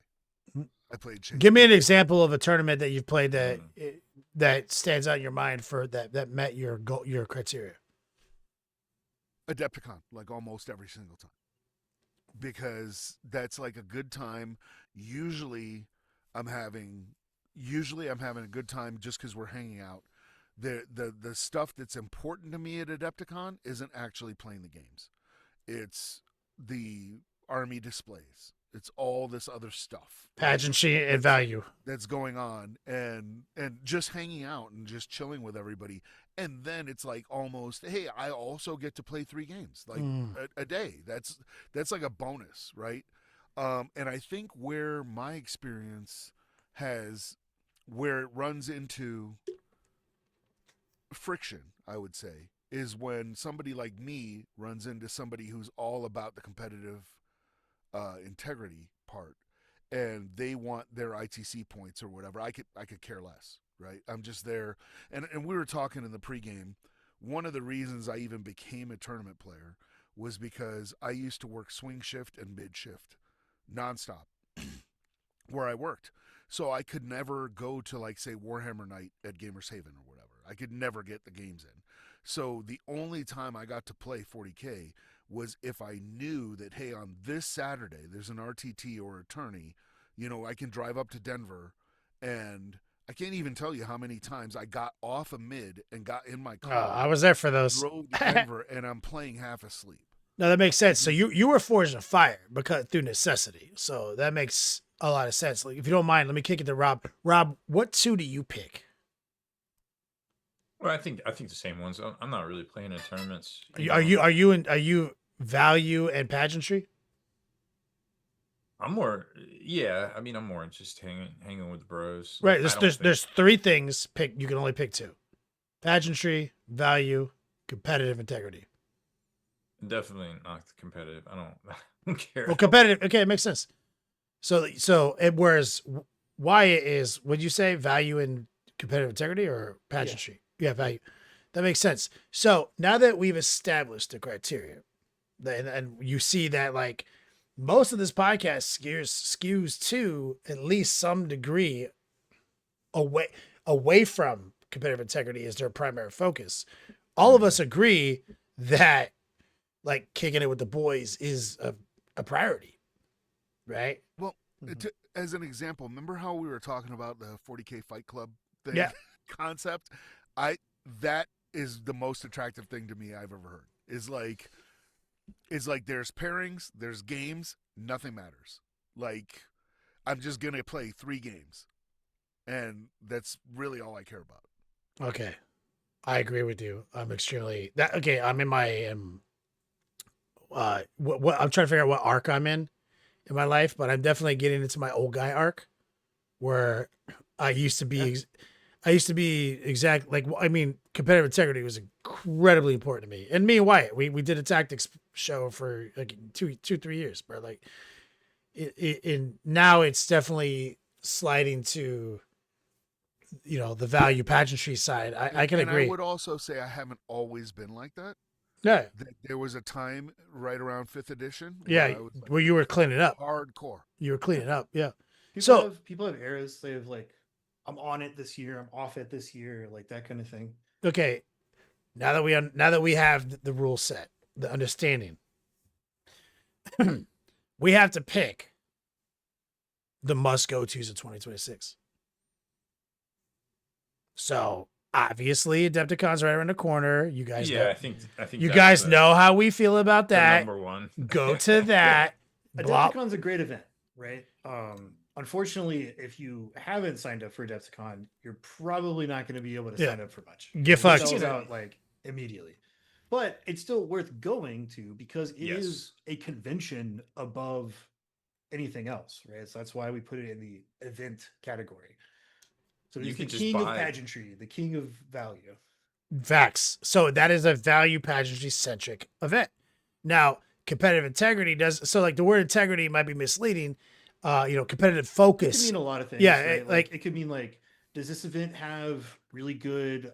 Mhm. I played Chase. Give me an example of a tournament that you've played that Mm. that stands out in your mind for that met your goal, your criteria. Adepticon, like almost every single time, because that's like a good time. Usually I'm having a good time just because we're hanging out. The stuff that's important to me at Adepticon isn't actually playing the games. It's the army displays. It's all this other stuff. Pageantry and value. That's going on, and just hanging out and just chilling with everybody. And then it's like almost, hey, I also get to play 3 games like a day. That's like a bonus, right? And I think where my experience where it runs into friction, I would say, is when somebody like me runs into somebody who's all about the competitive integrity part, and they want their ITC points or whatever. I could care less, right? I'm just there. And we were talking in the pregame. One of the reasons I even became a tournament player was because I used to work swing shift and mid shift nonstop where I worked. So I could never go to, like, say, Warhammer night at Gamers Haven or whatever. I could never get the games in. So the only time I got to play 40K was if I knew that, hey, on this Saturday there's an RTT or a tourney, you know, I can drive up to Denver, and I can't even tell you how many times I got off a mid and got in my car. I was there for those. Drove to Denver, and I'm playing half asleep. No, that makes sense. So you were forged in fire because through necessity. So that makes a lot of sense. Like, if you don't mind, let me kick it to Rob. Rob, what two do you pick? Well, I think the same ones. I'm not really playing in tournaments. Are you value and pageantry? I'm more, yeah. I mean, I'm more just hanging with the bros. Right. Like, There's 3 things. You can only pick 2: pageantry, value, competitive integrity. definitely not competitive. I don't care. Well, competitive. Okay, it makes sense. Whereas Wyatt is, would you say value and competitive integrity or pageantry? Yeah, value. That makes sense. So now that we've established the criteria, and you see that like most of this podcast skews to at least some degree away from competitive integrity as their primary focus. All of us agree that like kicking it with the boys is a priority, right? Well, as an example, remember how we were talking about the 40K Fight Club thing Yeah. concept? I that is the most attractive thing to me I've ever heard. Is like there's pairings, there's games, nothing matters. Like I'm just gonna play 3 games, and that's really all I care about. Okay. I agree with you. I'm extremely that okay. I'm in my what I'm trying to figure out what arc I'm in my life, but I'm definitely getting into my old guy arc where I used to be. Yeah. I used to be exact like I mean competitive integrity was incredibly important to me. And me and Wyatt, we did a tactics show for like 3 years, bro. Like and now it's definitely sliding to the value pageantry side. I can And I agree. would also say I haven't always been like that. Yeah, There was a time right around 5th edition where yeah. I was like Where you were cleaning up. hardcore. You were cleaning up. Yeah. People So have eras. They have like, I'm on it this year. I'm off it this year. Like that kind of thing. okay, now that we have the rule set, the understanding, we have to pick the must go tos of 2026. So obviously, Adepticon's right around the corner. You guys Yeah, know. I think You that's guys the- know how we feel about the that. number one. Go to that. Blah. Adepticon's a great event, right? Unfortunately, if you haven't signed up for Adepticon, you're probably not going to be able to Yeah. sign up for much. Get It fucked. sells out like immediately. But it's still worth going to because it is Yes. a convention above anything else, right? So that's why we put it in the event category. So You it's the could just king of buy- pageantry, the king of value. Facts. So that is a value pageantry centric event. Now, competitive integrity does so like the word integrity might be misleading. Competitive It focus. could mean a lot of things. Yeah, right? like- it could mean like, does this event have really good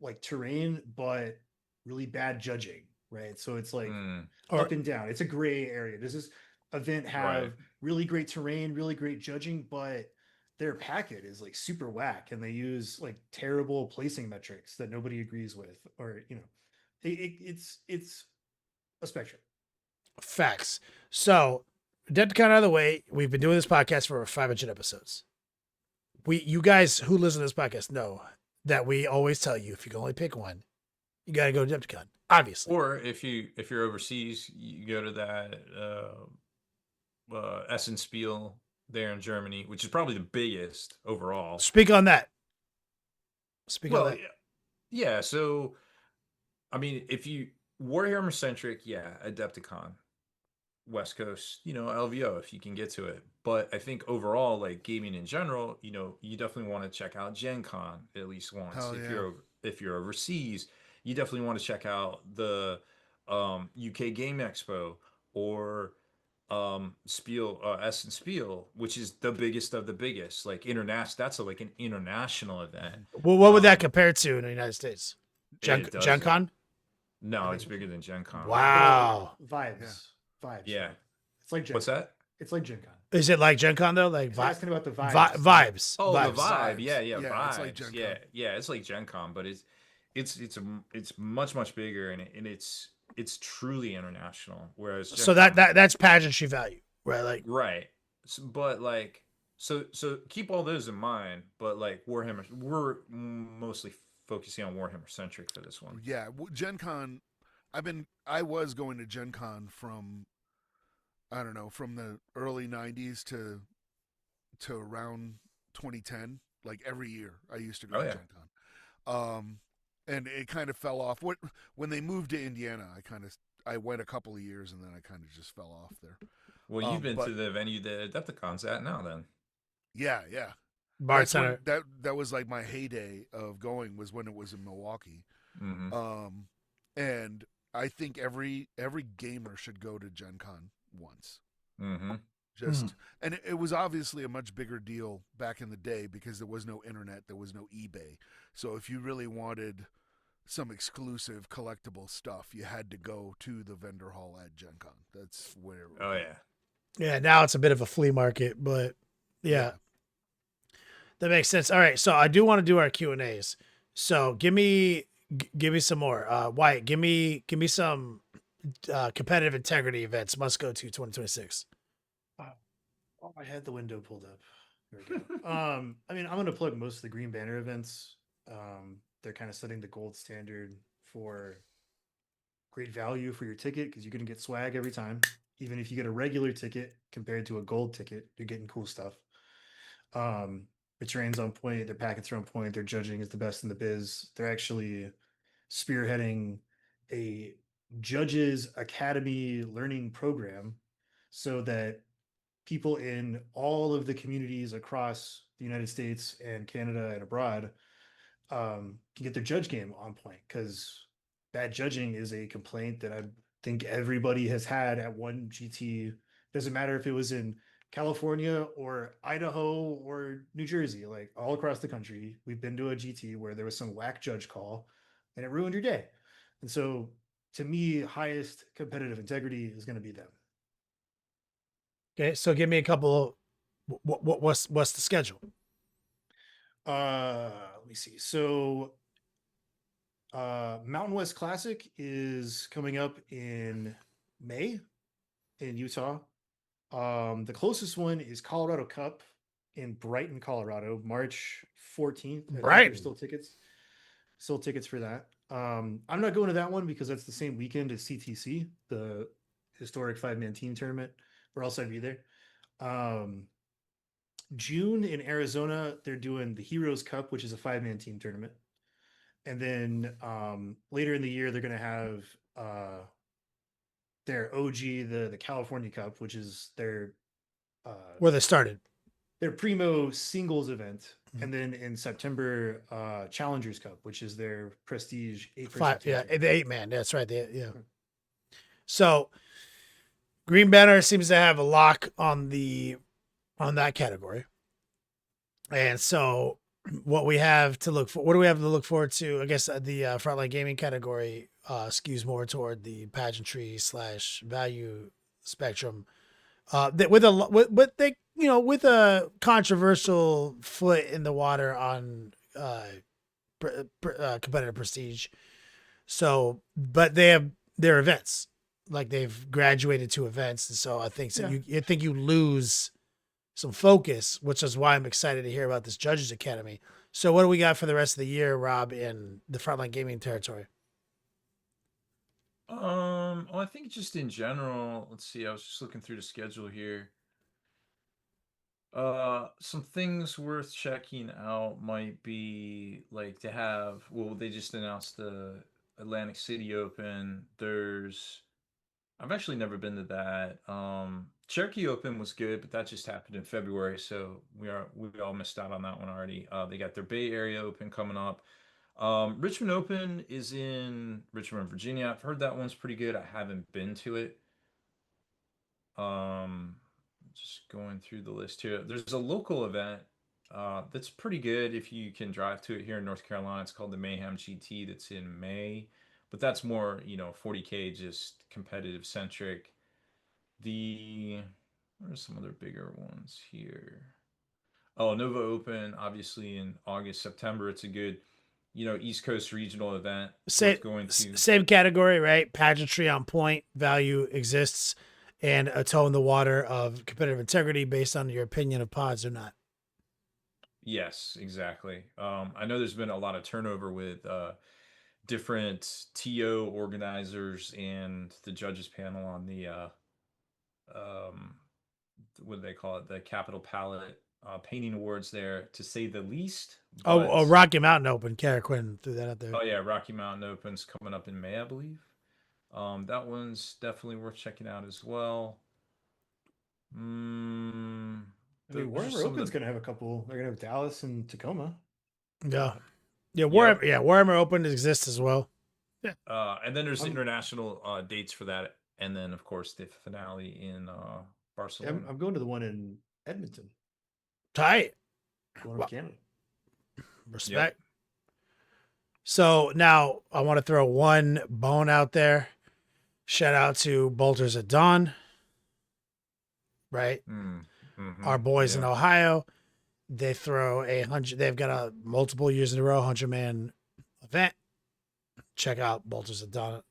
like terrain, but really bad judging, right? So it's like Mm, Or- up and down. It's a gray area. Does this event have Right. really great terrain, really great judging, but their packet is like super whack and they use like terrible placing metrics that nobody agrees with, or it's a spectrum. Facts. So, Adepticon out of the way. We've been doing this podcast for over 500 episodes. You guys who listen to this podcast know that we always tell you if you can only pick one, you got to go to Adepticon. Obviously. Or if you're overseas, you go to that Essen Spiel there in Germany, which is probably the biggest overall. Speak on that. Speak on Well, that. yeah. So, I mean, if you Warhammer centric, yeah, Adepticon, West Coast, LVO if you can get to it. But I think overall, like gaming in general, you definitely want to check out Gen Con at least once. Hell yeah. If you're overseas, you definitely want to check out the UK Game Expo or Spiel Essen Spiel, which is the biggest of the biggest. Like international, that's like an international event. Well, what would that um, compare to in the United States? Gen it doesn't. Gen Con? No, I it's think- bigger than Gen Con. Wow. Vibes. Yeah. right? It's like Gen What's Con. that? It's like Gen Con. Is it like Gen Con though? Like He's asking about the vibes. vibes. Oh, vibes. the vibe. Vibes. Yeah, Yeah, vibes. it's like Gen yeah, Con. yeah, it's like Gen Con, but it's much bigger and it's truly international. Whereas Gen So Con- that's pageantry value, right? Like right. But like so keep all those in mind. But like Warhammer, we're mostly focusing on Warhammer centric for this one. Yeah, Gen Con. I was going to Gen Con from, I don't know, from the early '90s to around 2010. Like every year, I used to go Oh, to yeah. Gen Con. And it kind of fell off. When they moved to Indiana, I went a couple of years and then I kind of just fell off there. Well, you've been but- to the venue that Adepticon's at now, then. Yeah, yeah. Bart That's when- Center. that was like my heyday of going, was when it was in Milwaukee. Mm-hmm. And I think every gamer should go to Gen Con once. Mm-hmm. Just and it was obviously a much bigger deal back in the day because there was no internet, there was no eBay. So if you really wanted some exclusive collectible stuff, you had to go to the vendor hall at Gen Con. That's where. Oh yeah. Yeah, now it's a bit of a flea market, but yeah. That makes sense. All right, so I do want to do our Q&As. So give me some more. Wyatt, give me some competitive integrity events must go to 2026. Oh, I had the window pulled up. There we go. I mean, I'm gonna plug most of the Green Banner events. They're kind of setting the gold standard for great value for your ticket because you're gonna get swag every time. Even if you get a regular ticket compared to a gold ticket, you're getting cool stuff. Um, the terrain's on point, their packets are on point, their judging is the best in the biz. They're actually spearheading a judges academy learning program so that people in all of the communities across the United States and Canada and abroad can get their judge game on point because bad judging is a complaint that I think everybody has had at one GT. Doesn't matter if it was in California or Idaho or New Jersey, like all across the country, we've been to a GT where there was some whack judge call and it ruined your day. And so, to me, highest competitive integrity is going to be them. Okay, so give me a couple. What's the schedule? Let me see. So Mountain West Classic is coming up in May in Utah. The closest one is Colorado Cup in Brighton, Colorado, March 14th. I think Brighton. there's still tickets for that. I'm not going to that one because that's the same weekend as CTC, the historic 5-man team tournament, or else I'd be there. June in Arizona, they're doing the Heroes Cup, which is a 5-man team tournament. And then later in the year, they're going to have their OG, the California Cup, which is their Where they started. their primo singles event. And then in September, Challengers Cup, which is their prestige 8-person team. Yeah, the 8-man. That's right. Yeah. So Green Banner seems to have a lock on that category. And so what we have to look for, what do we have to look forward to? I guess the frontline gaming category skews more toward the pageantry / value spectrum. That with a controversial foot in the water on competitive prestige. So, but they have their events, like they've graduated to events, and so I think you lose some focus, which is why I'm excited to hear about this Judges Academy. So, what do we got for the rest of the year, Rob, in the frontline gaming territory? Well, I think just in general, let's see, I was just looking through the schedule here. Some things worth checking out might be like to have, well, they just announced the Atlantic City Open. I've actually never been to that. Cherokee Open was good, but that just happened in February, so we all missed out on that one already. They got their Bay Area Open coming up. Richmond Open is in Richmond, Virginia. I've heard that one's pretty good. I haven't been to it. Just going through the list here. There's a local event that's pretty good if you can drive to it here in North Carolina. It's called the Mayhem GT. That's in May, but that's more 40K, just competitive centric. What are some other bigger ones here? Oh, Nova Open, obviously in August, September. It's a good East Coast regional event worth going to. Same category, right? Pageantry on point, value exists, and a toe in the water of competitive integrity based on your opinion of pods or not. Yes, exactly. I know there's been a lot of turnover with different TO organizers and the judges panel on the what do they call it? The Capital Palette painting awards there, to say the least. Oh, Rocky Mountain Open. Kara Quinn threw that out there. Oh yeah, Rocky Mountain Open's coming up in May, I believe. That one's definitely worth checking out as well. Warhammer Open's going to have a couple. They're going to have Dallas and Tacoma. Yeah. Warhammer Open exists as well. Yeah. And then there's international dates for that, and then of course the finale in Barcelona. I'm going to the one in Edmonton. Tight. Going to Canada. Respect. Yep. So now I want to throw one bone out there. Shout out to Bolters at Dawn. Right? Mm-hmm. Our boys in Ohio. They throw they've got a multiple years in a row 100-man event. Check out Bolters at Dawn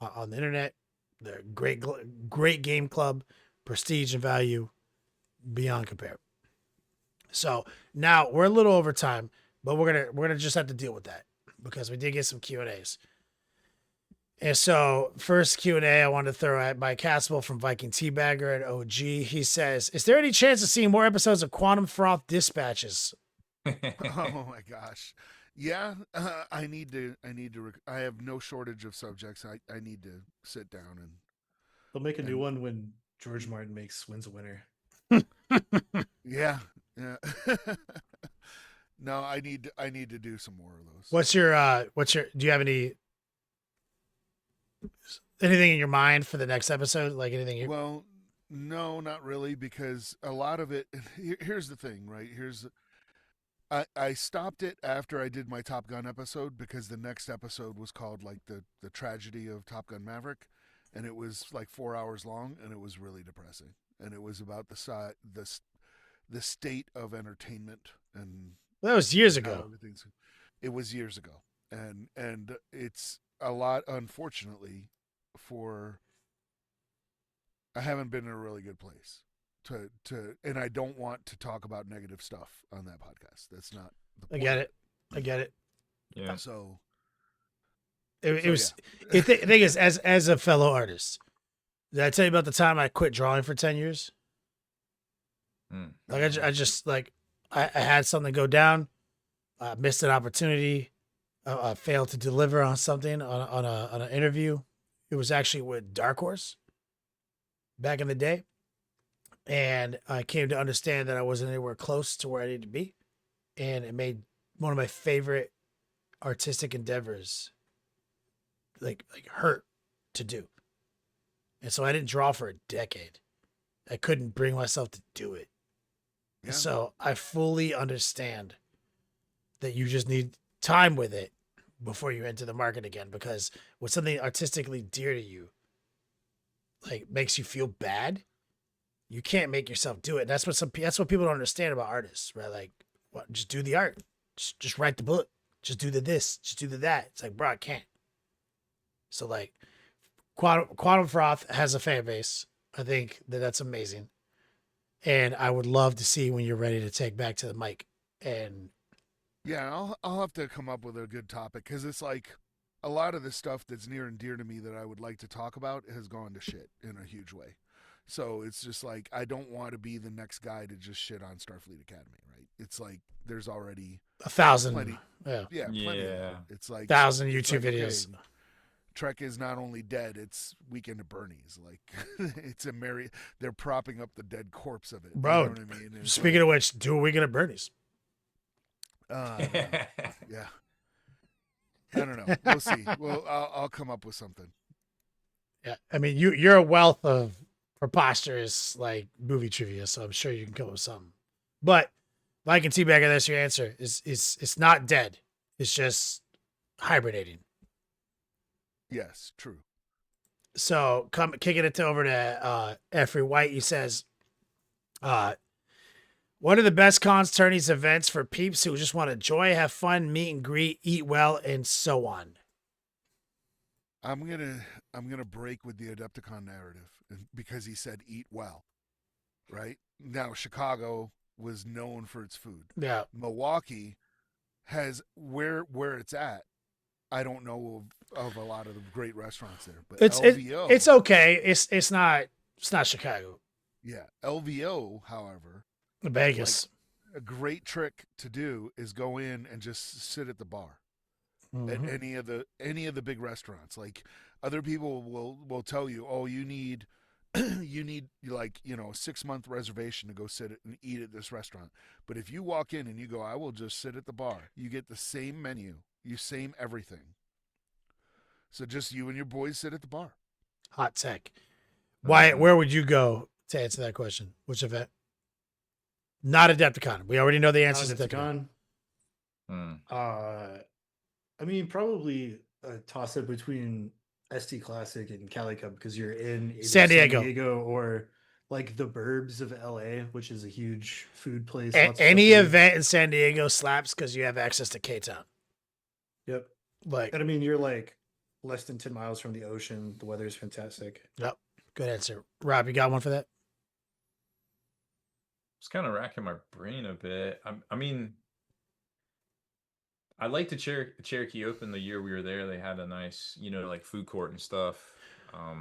on the internet. They're great game club, prestige and value. beyond compare. So now we're a little over time, but we're gonna just have to deal with that because we did get some Q&As. And so first Q&A I wanted to throw at Mike Caspel from Viking Teabagger and OG. He says, "Is there any chance of seeing more episodes of Quantum Froth Dispatches?" Oh my gosh. Yeah, I need to. I have no shortage of subjects. I need to sit down They'll make a new And- one when George Martin wins a winner. yeah. No, I need to do some more of those. What's your do you have anything in your mind for the next episode? Like anything you Well, no, not really, because a lot of it. Here's the thing, right? I stopped it after I did my Top Gun episode because the next episode was called like the tragedy of Top Gun Maverick, and it was like 4 hours long, and it was really depressing, and it was about the state of entertainment and that was years how ago. everything's. It was years ago, and it's a lot, unfortunately, for. I haven't been in a really good place and I don't want to talk about negative stuff on that podcast. That's not the I point. get it. Yeah. So It So, was the thing is, as a fellow artist, did I tell you about the time I quit drawing for 10 years? Mm. Like I just like I had something go down, missed an opportunity, failed to deliver on something on an interview. It was actually with Dark Horse back in the day, and I came to understand that I wasn't anywhere close to where I needed to be, and it made one of my favorite artistic endeavors like hurt to do. And so I didn't draw for a decade. I couldn't bring myself to do it. yeah. So I fully understand that you just need time with it before you enter the market again, because when something artistically dear to you like makes you feel bad, you can't make yourself do it. That's what people don't understand about artists, right? Like, what? Just do the art. Just write the book. Just do the this. Just do the that. It's like, bro, I can't. So like, Quantum Froth has a fan base. I think that's amazing, and I would love to see when you're ready to take back to the mic. And Yeah, I'll have to come up with a good topic because it's like a lot of the stuff that's near and dear to me that I would like to talk about has gone to shit in a huge way. So it's just like I don't want to be the next guy to just shit on Starfleet Academy, right? It's like there's already 1,000, plenty. yeah, Yeah, plenty of Yeah. that. It's like 1,000 it's YouTube like, videos. okay, Trek is not only dead; it's Weekend at Bernie's. Like it's a merry. They're propping up the dead corpse of it, Bro, You know what I mean? And it's Speaking of which, do a weekend at Bernie's. yeah. I don't know. We'll see. Well, I'll come up with something. Yeah, I mean, you're a wealth of preposterous like movie trivia, so I'm sure you can come up with something. But Mike and Teabagger, that's your answer. It's not dead. It's just hibernating. Yes, true. So kicking it over to Effrey White. He says, "What are the best cons, tourneys, events for peeps who just want to enjoy, have fun, meet and greet, eat well, and so on?" I'm gonna break with the Adepticon narrative because he said eat well, right? Now Chicago was known for its food. Yeah, Milwaukee has where it's at. I don't know of a lot of the great restaurants there, but LVO, it's okay. It's not Chicago, yeah, LVO, however, Vegas. a great trick to do is go in and just sit at the bar. Mhm. At any of the big restaurants. Like other people will tell you, oh, you need you need like a 6-month reservation to go sit and eat at this restaurant. But if you walk in and you go, I will just sit at the bar, you get the same menu, same everything. So just you and your boys sit at the bar. Hot tech. Wyatt, Mhm. where would you go to answer that question? Which event? Not Adepticon. We already know the answer to Adepticon. Mm. I mean, probably a toss up between ST Classic and Cali Cup because you're in either San Diego. or like the burbs of LA, which is a huge food place. A- lots of any stuff to do. event in San Diego slaps because you have access to K-Town. Yep. Like, And I mean, you're like less than 10 miles from the ocean. The weather is fantastic. yep. Good answer. Rob, you got one for that? was kind of racking my brain a bit. I mean, I liked the Cherokee Open the year we were there. They had a nice, like food court and stuff.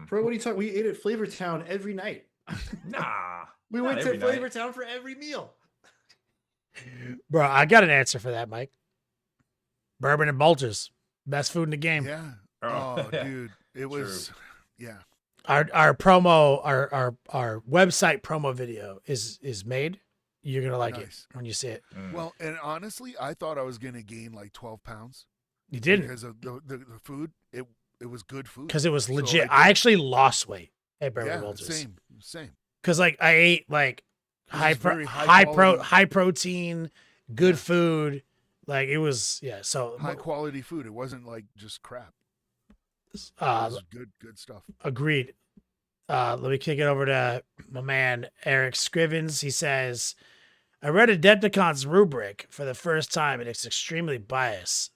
Bro, what are you talking? We ate at Flavortown every night. Nah, We not went to every night. Flavortown for every meal. Bro, I got an answer for that, Mike. Bourbon and Bulges. Best food in the game. Yeah. Oh, Oh, yeah. dude, it was. Yeah. Our promo, our website promo video is made. You're gonna like it Nice. when you see it. Mm. Well, and honestly, I thought I was gonna gain like 12 pounds You didn't, because of the food. It was good food. because it was So legit. I I actually lost weight at Bourbon Yeah, and Bulges. same. Because like I ate like This high is pro, very high protein, good Yeah. food. Like it was So High quality food. It wasn't like just crap. It uh, was good stuff. agreed. Let me kick it over to my man Eric Scrivens. He says, "I read Adepticon's rubric for the first time, and it's extremely biased.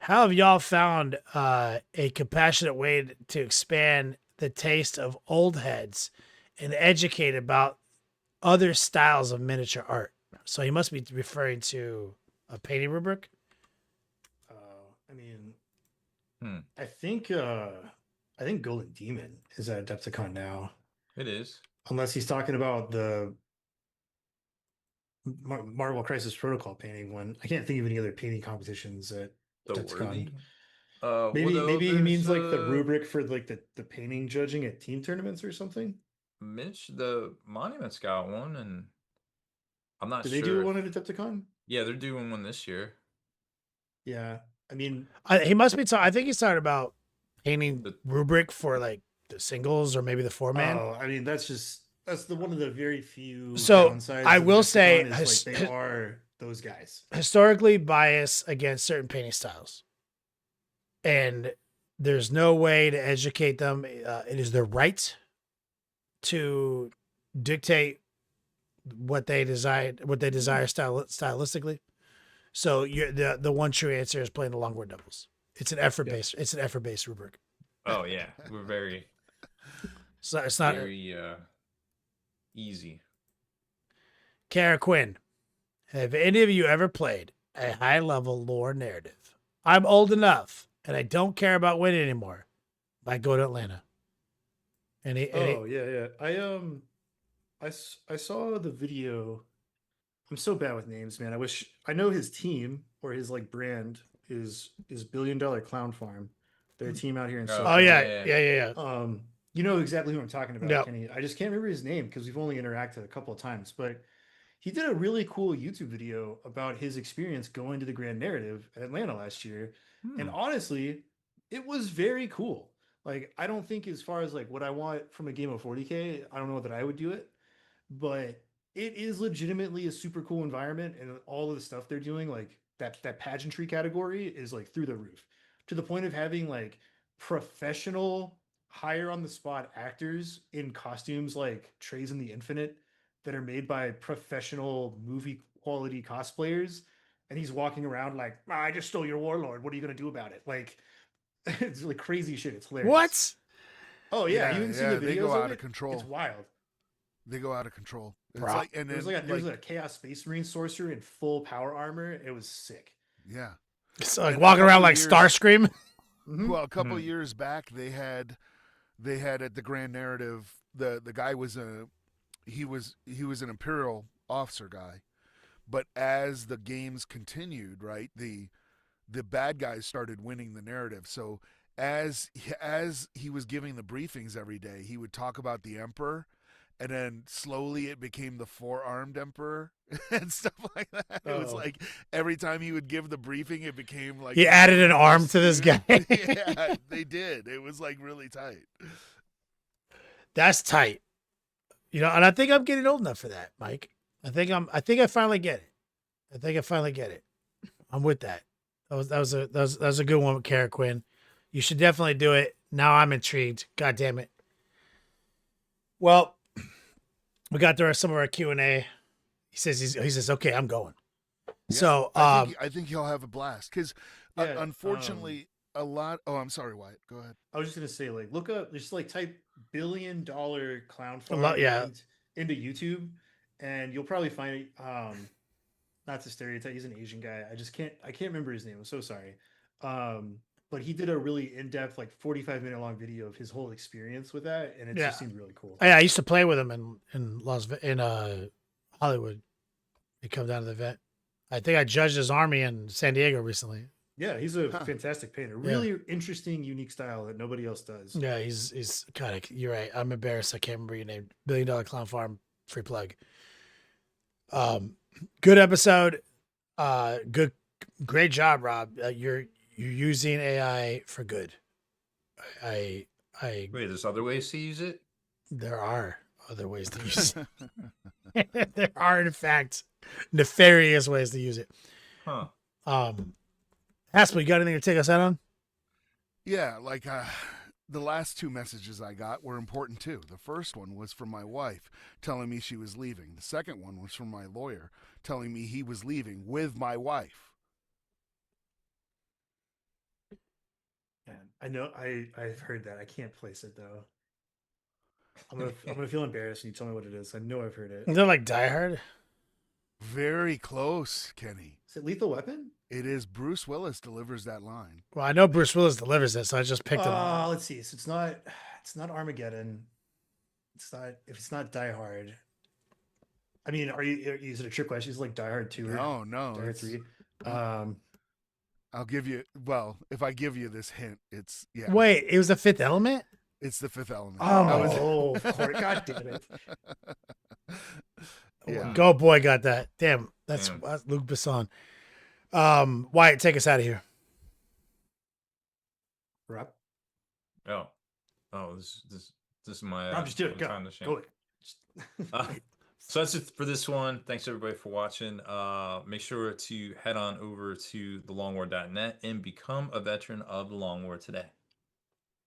How have y'all found a compassionate way to expand the taste of old heads and educate about other styles of miniature art?" So he must be referring to a painting rubric. I mean, Hmm. I think Golden Demon is at Adepticon now, It is. unless he's talking about the Marvel Crisis Protocol painting one. I can't think of any other painting competitions at The Adepticon. worthy. Maybe he means like the rubric for like the painting judging at team tournaments or something. Mitch, the Monuments got one, and I'm not Did sure. they do one at Adepticon? Yeah, they're doing one this year. Yeah, I mean, He must be. I think he's talking about painting The- rubric for like the singles or maybe the 4-man. oh, I mean that's the one of the very few So, downsides. I of will say Adepticon is, like, they are those guys. Historically biased against certain painting styles, and there's no way to educate them. It is their right to dictate what they desire stylistically. So the one true answer is playing the Longboard doubles. It's an effort based. It's an effort based rubric. Oh yeah, we're very So it's not very easy. Kara Quinn. Have any of you ever played a high level lore narrative? I'm old enough and I don't care about winning anymore. I go to Atlanta. Yeah. I saw the video. I'm so bad with names, man. I know his team or his like brand is $1 billion Clown Farm. They're a team out here in Oh, Oh SoCal. yeah. You know exactly who I'm talking about, Yep. Kenny. I just can't remember his name because we've only interacted a couple of times, but he did a really cool YouTube video about his experience going to the Grand Narrative at Atlanta last year. And Hmm. honestly, it was very cool. Like, I don't think as far as like what I want from a game of 40K, I don't know that I would do it, but it is legitimately a super cool environment, and all of the stuff they're doing, like that pageantry category is like through the roof, to the point of having like professional hire on the spot actors in costumes like Trays in the Infinite that are made by professional movie quality cosplayers, and he's walking around like, I just stole your warlord, what are you going to do about it? Like, it's like crazy shit. It's hilarious. What? Oh yeah, you haven't seen the videos they go out it? of control. It's wild. They go out of control. It's Bro. like, and There then was a Chaos Space Marine sorcerer in full power armor. It was sick. yeah. It's like And a walking around couple like years- Starscream. Mhm. Well, a couple Hmm. of years back, they had at the Grand Narrative, the guy was he was an Imperial officer guy, but as the games continued, right, the bad guys started winning the narrative. So as he was giving the briefings every day, he would talk about the Emperor, and then slowly it became the four-armed Emperor and stuff like that. It was Oh. like every time he would give the briefing, it became like He added an arm to this guy. Yeah, they did. It was like really tight. That's tight. You know, and I think I'm getting old enough for that, Mike. I think I finally get it. I'm with that. That was a good one with Kara Quinn. You should definitely do it. Now I'm intrigued. God damn it. Well, we got through some of our Q&A. He says, okay, I'm going. Yeah, So, I think he'll have a blast because Yeah, unfortunately, a lot. Oh, I'm sorry, Wyatt. Go ahead. I was just gonna say, like, look up, just like type $1 billion clown A farm lot- yeah. into YouTube, and you'll probably find not to stereotype, he's an Asian guy. I can't remember his name. I'm so sorry. But he did a really in-depth, like 45-minute long video of his whole experience with that, and it Yeah. just seemed really cool. Yeah, I used to play with him in Hollywood. He come down to the event. I think I judged his army in San Diego recently. Yeah, he's a Huh. fantastic painter. Yeah. Really interesting, unique style that nobody else does. Yeah, he's kind of. You're right. I'm embarrassed. I can't remember your name. $1 Billion Clown Farm. Free plug. Good episode. Great job, Rob. You're using AI for good. I Wait, there's other ways to use it? There are other ways to use it. There are, in fact, nefarious ways to use it. Huh. Haspel, you got anything to take us out on? Yeah, like the last two messages I got were important too. The first one was from my wife telling me she was leaving. The second one was from my lawyer telling me he was leaving with my wife. Yeah, I know. I've heard that. I can't place it though. I'm gonna feel embarrassed when you tell me what it is. I know I've heard it. Is that like Die Hard? Very close, Kenny. Is it Lethal Weapon? It is Bruce Willis delivers that line. Well, I know Bruce Willis delivers it, so I just picked it. Let's see. So it's not Armageddon. If it's not Die Hard. I mean, is it a trick question? It's like Die Hard 2 or No, Die Hard 3. I'll give you, well, if I give you this hint, it's, yeah. Wait, it was The Fifth Element? It's The Fifth Element. Oh, of course. God damn it. Yeah. Go boy got that. Damn, that's Luc Besson. Wyatt, take us out of here. Rob? Oh, this is my. Rob, just do it. Go. time to shame. Go it. So that's it for this one. Thanks everybody for watching. Make sure to head on over to thelongwar.net and become a veteran of the Long War today.